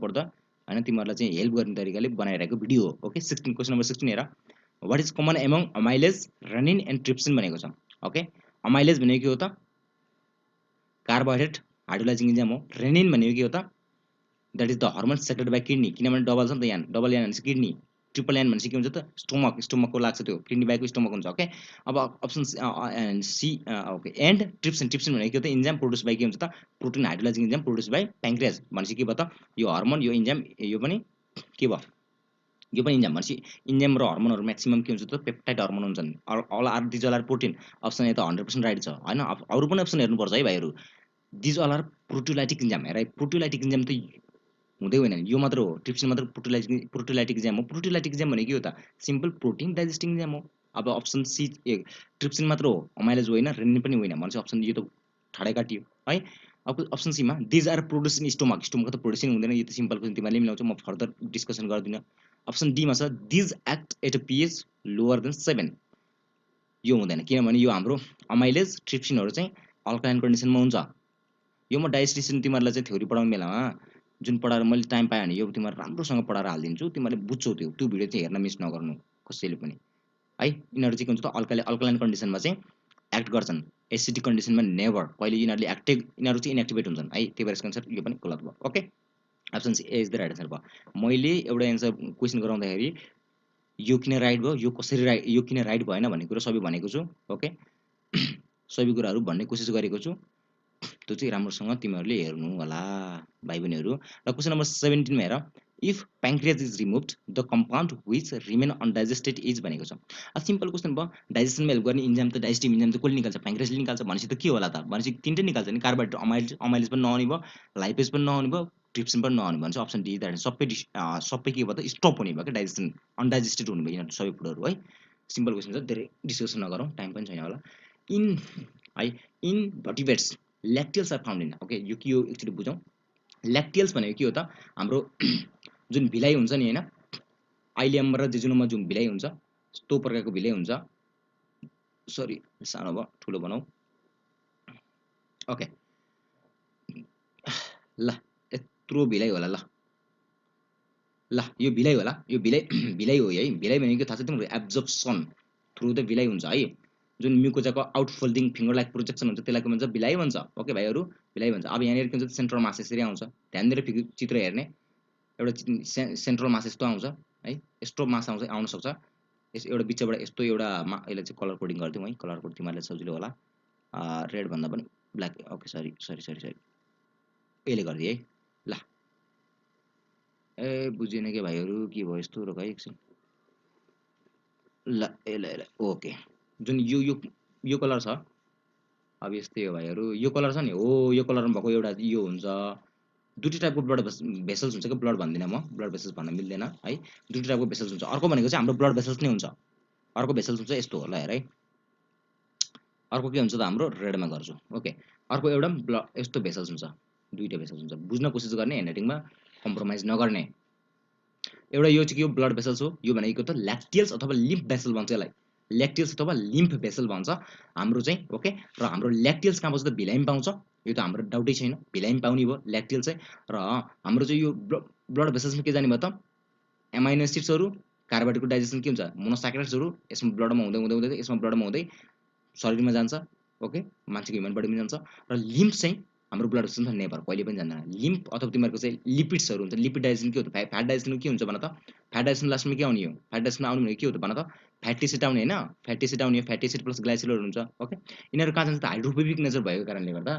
होइन तिमीहरूलाई चाहिँ हेल्प गर्ने तरिकाले बनाइरहेको भिडियो हो। ओके, क्वेसन नम्बर 16 हेर, what is common among amylase, renin and trypsin भनेको छ। ओके, अमाइलेज भनेको के हो त, कार्बोहाइड्रेट हाइड्रोलाइजिङ इन्जाइम हो। रेनिन भनेको के हो त, that is the hormone secreted by kidney, किनभने डबल छ नि त यहाँ, डबल यान भनेपछि किडनी, ट्रिपल यान भनेपछि के हुन्छ त, स्टोमकको लाग्छ, त्यो किडनी बाइकको स्टोमक हुन्छ। ओके, अब option C, okay, and trypsin भनेको के हो त, इन्जाइम प्रोड्युस बाई के हुन्छ त, प्रोटिन हाइड्रोलाइजिङ इन्जाइम प्रोड्युस बाई प्याङ्क्रियाज भनेपछि के भयो त, यो हर्मोन, यो इन्जाइम, यो पनि के भयो, यो पनि इन्जाइम भनेपछि इन्जाइम र हर्मोनहरू म्याक्सिमम के हुन्छ त, पेप्टाइड हर्मोन हुन्छन्। All are these all are protein, option A त 100% राइट छ होइन, अरू पनि अप्सन हेर्नुपर्छ है भाइहरू। These all are proteolytic enzyme, हेर प्रोटियोलाइटिक इन्जाइम त हुँदै होइन, यो मात्र हो, ट्रिप्सिन मात्र प्रोटियोलाइटिक इन्जाइम हो। प्रोटियोलाइटिक इन्जाइम भनेको के हो त, सिम्पल प्रोटिन डाइजेस्टिङ इन्जाइम हो। अब अप्सन सी ट्रिप्सिन मात्र हो, अमाइलेज होइन, रेनिन पनि होइन भनेपछि अप्सन यो त ठाडै काटियो है। अब अप्सन सीमा these are produce in stomach त प्रोड्युसिङ हुँदैन, यो त सिम्पल क्वेसन तिमीहरूले मिलाउँछ, म फर्दर डिस्कसन गर्दिनँ। अप्सन डीमा छ these act at a pH lower than 7, यो हुँदैन, किनभने यो हाम्रो अमाइलेज ट्रिप्सिनहरू चाहिँ अल्कालाइन कन्डिसनमा हुन्छ। यो म डाइजेस्टिसन तिमीहरूलाई चाहिँ थ्योरी पढाउने बेलामा जुन पढाएर मैले टाइम पाएँ भने यो तिमीहरू राम्रोसँग पढाएर हालिदिन्छु, तिमीहरूले बुझ्छौ त्यो भिडियो चाहिँ हेर्न मिस नगर्नु कसैले पनि है। यिनीहरू चाहिँ के हुन्छ त अल्कलाइन कन्डिसनमा चाहिँ एक्ट गर्छन्, एसिडिक कन्डिसनमा नेभर, कहिले यिनीहरूले यिनीहरू चाहिँ इनएक्टिभेट हुन्छन् है। त्यही भएर यसको आन्सर यो पनि गलत भयो। Okay, option C is the right answer भयो। मैले एउटा एन्सर क्वेसन गराउँदाखेरि यो किन राइट भयो, यो कसरी राइट, यो किन राइट भएन भन्ने कुरा सबै भनेको छु। ओके, सबै कुराहरू भन्ने कोसिस गरेको छु, त्यो चाहिँ राम्रोसँग तिमीहरूले हेर्नु होला भाइ बहिनीहरू। र क्वेसन नम्बर 17 मा हेर, if pancreas is removed the compound which remain undigested is भनेको छ। सिम्पल क्वेसन भयो, डाइजेसनमा हेल्प गर्ने इन्जाम त डाइजेस्टिभ इन्जाम त कसले निकाल्छ, प्याङ्क्रियाजले निकाल्छ भनेपछि त के होला त, भनेपछि तिनटै निकाल्छ नि, कार्बोहाइड्रेट अमाइलेज पनि नहुने भयो, लाइपेज पनि नहुने भयो, ट्रिप्सिन पनि नहुने भयो, अप्सन डी द सबै के भयो त स्टप हुने भयो क्या, डाइजेसन अनडाइजेस्टेड हुने भयो यिनीहरू सबै फुडहरू है। सिम्पल क्वेसन छ, धेरै डिस्कसन नगरौँ, टाइम पनि छैन होला। In vertebrates lacteals are found in, okay यो के हो एकचोटि बुझौँ। ल्याक्टियल्स भनेको के हो त, हाम्रो जुन भिलाइ हुन्छ नि होइन, आइलियम र जेजुनोमा जुन भिलाइ हुन्छ त्यो प्रकारको भिलाइ हुन्छ। सरी सानो भयो, ठुलो बनाऊ। ओके ल यत्रो भिलाइ होला, ल यो भिलाइ होला, यो भिलाइ हो है। भिलाइ भनेको थाहा छ तिम्रो, एब्जर्प्सन थ्रु द भिलाइ हुन्छ है। जुन म्युकोजाको आउटफोल्डिङ फिङ्गर लाइक प्रोजेक्सन हुन्छ त्यसलाई के भन्छ, भिलाइ भन्छ। ओके भाइहरू, भिलाइ भन्छ। अब यहाँनिर के हुन्छ, सेन्ट्रल मास यसरी आउँछ, ध्यान दिएर चित्र हेर्ने, एउटा सेन्ट्रल मास यस्तो आउँछ है, यस्तो मास आउन सक्छ, एउटा बिचबाट यस्तो एउटा यसलाई चाहिँ कलर कोडिङ गरिदिउँ है, कलर कोड तिमीहरूलाई सजिलो होला, रेड भन्दा पनि ब्ल्याक। ओके सरी यसले गरिदिएँ है। ल ए बुझेन कि भाइहरू, के भयो यस्तो, रोक है एकछिन। ल यसलाई ओके, जुन यो कलर छ, अब यस्तै हो भाइहरू, यो कलर छ नि, हो यो कलरमा भएको एउटा यो हुन्छ। दुईवटा टाइपको ब्लड भेसल्स हुन्छ कि, ब्लड भन्दिनँ म, ब्लड भेसल्स भन्न मिल्दैन है, दुईवटा टाइपको भेसल्स हुन्छ। अर्को भनेको चाहिँ हाम्रो ब्लड भेसल्स नै हुन्छ, अर्को भेसल्स हुन्छ यस्तो होला हेर है, अर्को के हुन्छ त हाम्रो, रेडमा गर्छु। ओके, अर्को एउटा यस्तो भेसल्स हुन्छ, दुईवटा भेसल्स हुन्छ, बुझ्न कोसिस गर्ने, ह्यान्डराइटिङमा कम्प्रोमाइज नगर्ने। एउटा यो चाहिँ के हो, ब्लड भेसल्स हो, यो भनेको त ल्याक्टियल्स अथवा लिम्फ भेसल भन्छ यसलाई, ल्याक्टियल्स अथवा लिम्फ भेसल भन्छ हाम्रो चाहिँ। ओके, र हाम्रो ल्याक्टियल्स कहाँ पाउँछ त, भिलाइमा पाउँछ, यो त हाम्रो डाउटै छैन, भिलाइमा पाउने भयो ल्याक्टियल चाहिँ। र हाम्रो चाहिँ यो ब्लड भेसल्समा के जाने भयो त, एमाइनो एसिड्सहरू, कार्बोहाइड्रेटको डाइजेसन के हुन्छ, मोनोसाइक्राइड्सहरू यसमा ब्लडमा हुँदै हुँदै हुँदै यसमा ब्लडमा हुँदै शरीरमा जान्छ। ओके, मान्छेको ह्युमन बडीमा जान्छ। र लिम्फ चाहिँ हाम्रो ब्लड भेसल्स नेभर, कहिले पनि जान्दैन। लिम्फ अथवा तिमीहरूको चाहिँ लिपिड्सहरू हुन्छ, लिपिड डाइजेसन के हो त, फ्याट डाइजेसन के हुन्छ भन त, फ्याट डाइजेसन लास्टमा के आउने हो, फ्याट डाइजेसन आउने भनेको के हो त भन त, फ्याटी एसिड आउने होइन, फ्याटी एसिड आउने, फ्याटी एसिड प्लस ग्लाइसिलहरू हुन्छ। ओके, यिनीहरू कहाँ जान्छ त, हाइड्रोफोबिक नेचर भएको कारणले गर्दा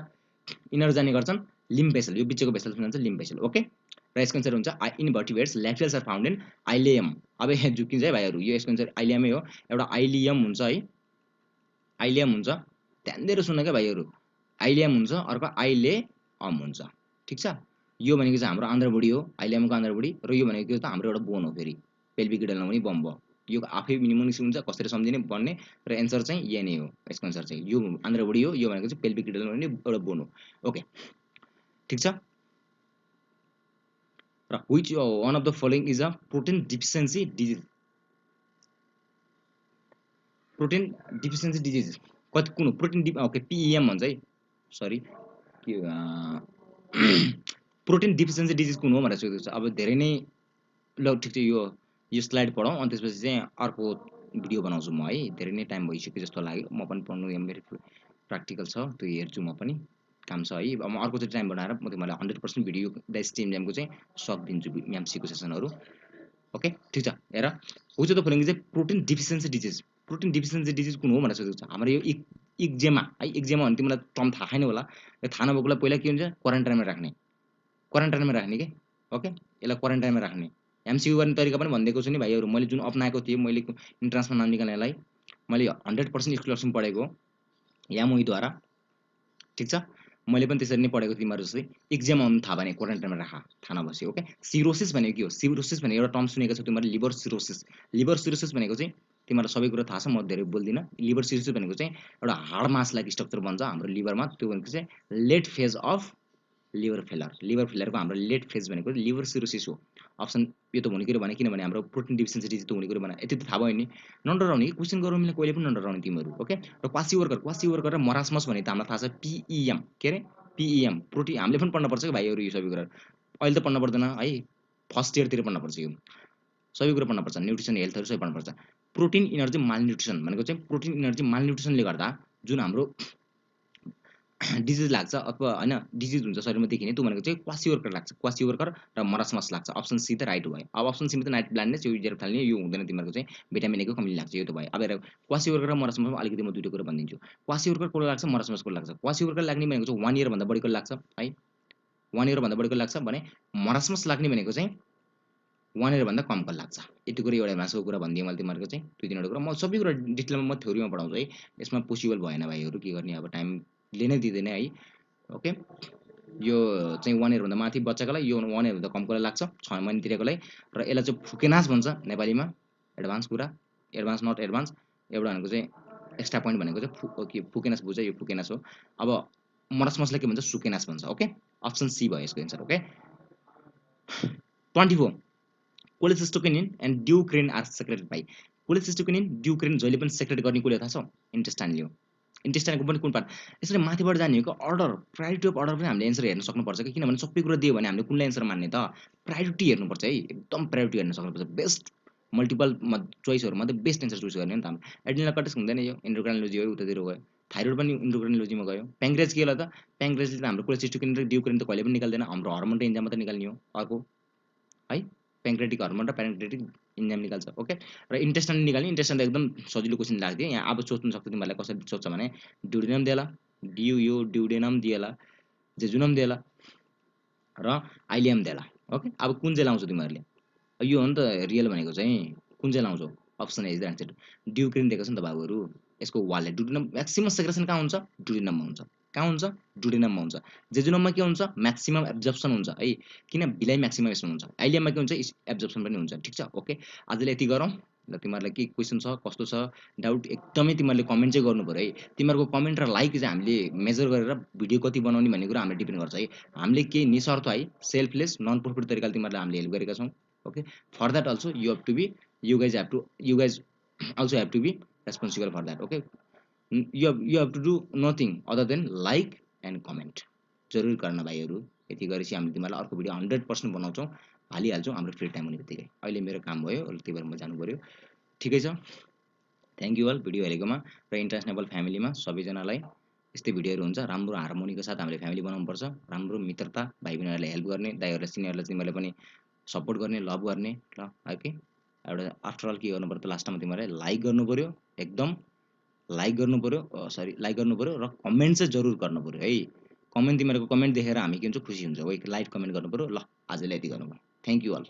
यिनीहरू जाने गर्छन् लिम्फ भेसल, यो बिचको भेसल्समा जान्छ लिम्फ भेसल। ओके, र यसको आन्सर हुन्छ इनभर्टिब्रेट्स ल्याक्टियल्स आर फाउन्ड इन आइलियम। अब यहाँ झुकिन्छ है भाइहरू, यो यसको आन्सर आइलियमै हो, एउटा आइलियम हुन्छ है, आइलियम हुन्छ, ध्यान दिएर सुन्न क्या भाइहरू, आइलियम हुन्छ, अर्को आइलेअम हुन्छ। ठिक छ, यो भनेको चाहिँ हाम्रो आन्द्रबुडी हो, आइलियमको आन्द्रबुडी, र यो भनेको त हाम्रो एउटा बोन हो, फेरि पेल्भिक गिडलमा पनि बम भयो। यो आफै निमोनिक्स हुन्छ, कसरी सम्झिने भन्ने, र एन्सर चाहिँ यही नै हो। यसको आन्सर चाहिँ यो आन्द्रबुडी हो, यो भनेको चाहिँ पेल्भिक गिडलमा पनि एउटा बोन हो। ओके, ठिक छ। र which one of the following is a protein deficiency disease, protein deficiency disease कति कुन हो, प्रोटिन ओके पिइएम भन्छ है, सरी के प्रोटिन डिफिसियन्सी डिजिज कुन हो भनेर सोधेको छ। अब धेरै नै ल ठिक छ, यो स्लाइड पढौँ, अनि त्यसपछि चाहिँ अर्को भिडियो बनाउँछु म है, धेरै नै टाइम भइसक्यो जस्तो लाग्यो, म पनि पढ्नु, यहाँ मेरो प्र्याक्टिकल छ त्यो हेर्छु, म पनि काम छ है। अब म अर्को चाहिँ टाइम बनाएर म तिमीलाई 100% भिडियो डाइजेस्टिभ इन्जामको चाहिँ सक दिन्छु, एमसीको सेसनहरू। ओके, ठिक छ, हेर हो चाहिँ त फलोइङ चाहिँ protein deficiency disease, protein deficiency disease कुन हो भनेर सोधेको छ। हाम्रो यो इक्जेमा है, इक्जेमा भने तिमीलाई टर्म थाहा छैन होला, थाहा नभएकोलाई पहिला के हुन्छ, क्वारेन्टाइनमा राख्ने, क्वारेन्टाइनमा राख्ने के। ओके, यसलाई क्वारेन्टाइनमा राख्ने, एमसिक्यू गर्ने तरिका पनि भनिदिएको छु नि भाइहरू, मैले जुन अप्नाएको थिएँ, मैले इन्ट्रान्समा नाम निकाल्नेलाई मैले 100% स्कलरसिप पढेको या मोहीद्वारा। ठिक छ, मैले पनि त्यसरी नै पढेको तिमीहरू जस्तै। इक्जेम आउनु थाहा भने क्वारेन्टाइनमा राख, थाहा नभएपछि। ओके, सिरोसिस भनेको के हो, सिरोसिस भनेको एउटा टर्म सुनेको छ तिमीहरूले, लिभर सिरोसिस। लिभर सिरोसिस भनेको चाहिँ तिमीहरूलाई सबै कुरा थाहा छ, म धेरै बोल्दिनँ। लिभर सिरोसिस भनेको चाहिँ एउटा हार्ड मास लाइक स्ट्रक्चर बन्छ हाम्रो लिभरमा, त्यो भनेको चाहिँ late phase of liver failure, liver फेलरको हाम्रो लेट फेज भनेको लिभर सिरोसिस हो। अप्सन यो त हुने कुरो भने, किनभने हाम्रो प्रोटिन डिफिसियन्सी डिजिज त हुने कुरो भने, यति त थाहा भयो नि, नडराउने कि क्वेसन गरौँ कहिले पनि नडराउने तिमीहरू। ओके, र क्वासी वर्कर र मरासमस भन्ने त हामीलाई थाहा छ, पिइएम के अरे पिइएम प्रोटिन, हामीले पनि पढ्नुपर्छ कि भाइहरू यो सबै कुरा। अहिले त पढ्न पर्दैन है, फर्स्ट इयरतिर पढ्न पर्छ यो सबै कुरा पढ्न पर्छ, न्युट्रिसन हेल्थहरू सबै पढ्न पर्छ। प्रोटिन इनर्जी मालन्युट्रिसन भनेको चाहिँ प्रोटिन इनर्जी मालन्युट्रिसनले गर्दा जुन हाम्रो डिजिज लाग्छ अथवा होइन डिजिज हुन्छ शरीरमा देखिने त्यो भनेको चाहिँ क्वासिवर्कर लाग्छ, क्वासिवर्कर र मरसमस लाग्छ। अप्सन सी त राइट भयो। अब अप्सन सीमा त नाइट ब्लाइन्डनेस, यो इजर फाल्ने यो हुँदैन तिमीहरूको चाहिँ भिटामिन ए को कमीले लाग्छ, यो त भयो। अब हेर क्वासिवर्कर र मरसमसमा अलिकति म दुईवटा कुरा भनिदिन्छु। क्वासिवर्कर को लाग्छ, मरसमस को लाग्छ। क्वासिवर्कर लाग्ने भनेको चाहिँ 1 इयर भन्दा बढीको लाग्छ है, 1 इयर भन्दा बढीको लाग्छ भने मरसमस लाग्ने भनेको चाहिँ 1 इयर भन्दा कमको लाग्छ। यति कुरा एउटा एडभान्सको कुरा भनिदिएँ मैले तिमीहरूको चाहिँ, दुई तिनवटा कुरा म सबै कुरा डिटेलमा म थ्योरीमा पढाउँछु है। यसमा पोसिबल भएन भाइहरू, के गर्ने अब टाइमले नै दिँदैन है। ओके, यो चाहिँ 1 इयर भन्दा माथि बच्चाकोलाई, यो 1 इयर भन्दा कमकोलाई लाग्छ, 6 महिनातिरकोलाई। र यसलाई चाहिँ फुकेनास भन्छ नेपालीमा, एडभान्स कुरा, एडभान्स नट एडभान्स। एउटा भनेको चाहिँ एक्स्ट्रा पोइन्ट भनेको चाहिँ फुकेनास बुझ, यो फुकेनास हो। अब मरसमसलाई के भन्छ, सुकेनास भन्छ। ओके, अप्सन सी भयो यसको answer. Okay, 24 cholecystokinin and duocrinin are secreted by. Cholecystokinin duocrinin जहिले पनि सेक्रेट गर्ने कुले थाहा छ, इन्टेस्टाइनले हो। इन्टेस्टाइनको पनि कुन पार्ट, यसरी माथिबाट जाने हो कि अर्डर, प्रायोरिटी अफ अर्डर पनि हामीले एन्सर हेर्न सक्नुपर्छ कि, किनभने सबै कुरा दियो भने हामीले कुनलाई एन्सर मान्ने त, प्रायोरिटी हेर्नुपर्छ है, एकदम प्रायोरिटी हेर्न सक्नुपर्छ। बेस्ट मल्टिपल चोइसहरू मध्ये बेस्ट एन्सर चुज गर्ने नि त हामीले। एड्रिनल कर्टेक्स हुँदैन, यो इन्डोक्राइनोलोजी हो, उतातिर गयो। थाइरोइड पनि इन्डोक्राइनोलोजीमा गयो। प्याङ्क्रेज के होला त, प्याङ्क्रेजले त हाम्रो कोलेसिस्टोकिनिन र ड्युक्रेन त कहिले पनि निकाल्दैन, हाम्रो हर्मोन र इन्जाम मात्रै निकाल्ने हो अर्को है, प्याङ्क्रेटिक हर्मोन र प्याङ्क्रेटिक इन्जाम निकाल्छ। ओके, र इन्टेस्टाइन निकाल्ने, इन्टेस्टाइन त एकदम सजिलो क्वेसन लाग्थ्यो यहाँ। अब सोच्नु सक्छ तिमीहरूलाई कसरी सोध्छ भने, ड्युडेनम दिएला, यो ड्युडेनम दिएला, जेजुनम दिएला र आइलियम दिएला। ओके, अब कुन चाहिँ लाउँछौ तिमीहरूले, यो हो नि त रियल भनेको चाहिँ, कुन चाहिँ लाउँछौ, option A is the answer. Duocrinin दिएको छ नि त बाबुहरू, यसको वालले ड्युडेनम म्याक्सिमम सेक्रेसन कहाँ हुन्छ, ड्युडेनममा हुन्छ। कहाँ हुन्छ, ड्युडेनममा हुन्छ। जेजुनममा के हुन्छ, म्याक्सिमम एब्जर्प्सन हुन्छ है, किन बिलाइ म्याक्सिमम यसमा हुन्छ। आइलियममा के हुन्छ, एब्जर्प्सन पनि हुन्छ। ठिक छ, ओके, आजले यति गरौँ ल। तिमीहरूलाई के क्वेसन छ, कस्तो छ, डाउट एकदमै तिमीहरूले कमेन्ट चाहिँ गर्नु पऱ्यो है। तिमीहरूको कमेन्ट र लाइक चाहिँ हामीले मेजर गरेर भिडियो कति बनाउने भन्ने कुरा हामीले डिपेन्ड गर्छ है। हामीले केही निस्वार्थ है, सेल्फलेस नन प्रफिट तरिकाले तिमीहरूलाई हामीले हेल्प गरेका छौँ। Okay, for that also you have to be, you guys also have to be responsible for that. Okay, you have to do nothing other than like and comment जरुर गर्न भाइहरू। यति गरेपछि हामीले तिमीहरूलाई अर्को भिडियो 100% बनाउँछौँ, हालिहाल्छौँ हाम्रो फ्री टाइम हुने बित्तिकै। अहिले मेरो काम भयो, त्यही भएर म जानु पऱ्यो। ठिकै छ, थ्याङ्क यू अल भिडियो हेरेकोमा। र इन्टरनेसनल फ्यामिलीमा सबैजनालाई यस्तै भिडियोहरू हुन्छ, राम्रो हार्मोनीको साथ हामीले फ्यामिली बनाउनुपर्छ, राम्रो मित्रता, भाइ बहिनीहरूलाई हेल्प गर्ने, दाइहरूलाई सिनियरलाई तिमीहरूले पनि सपोर्ट गर्ने, लभ गर्ने ल। ओके, एउटा आफ्टर अल के गर्नु पऱ्यो त, लास्टमा तिमीहरूले लाइक गर्नु पऱ्यो, एकदम लाइक गर्नु पऱ्यो, सरी लाइक गर्नु पऱ्यो, र कमेन्ट चाहिँ जरुर गर्नु पऱ्यो है। कमेन्ट, तिमीहरूको कमेन्ट देखेर हामी के हुन्छ, खुसी हुन्छ। लाइक कमेन्ट गर्नु पऱ्यो ल। आजलाई यति गर्नु पऱ्यो, थ्याङ्क यू अल।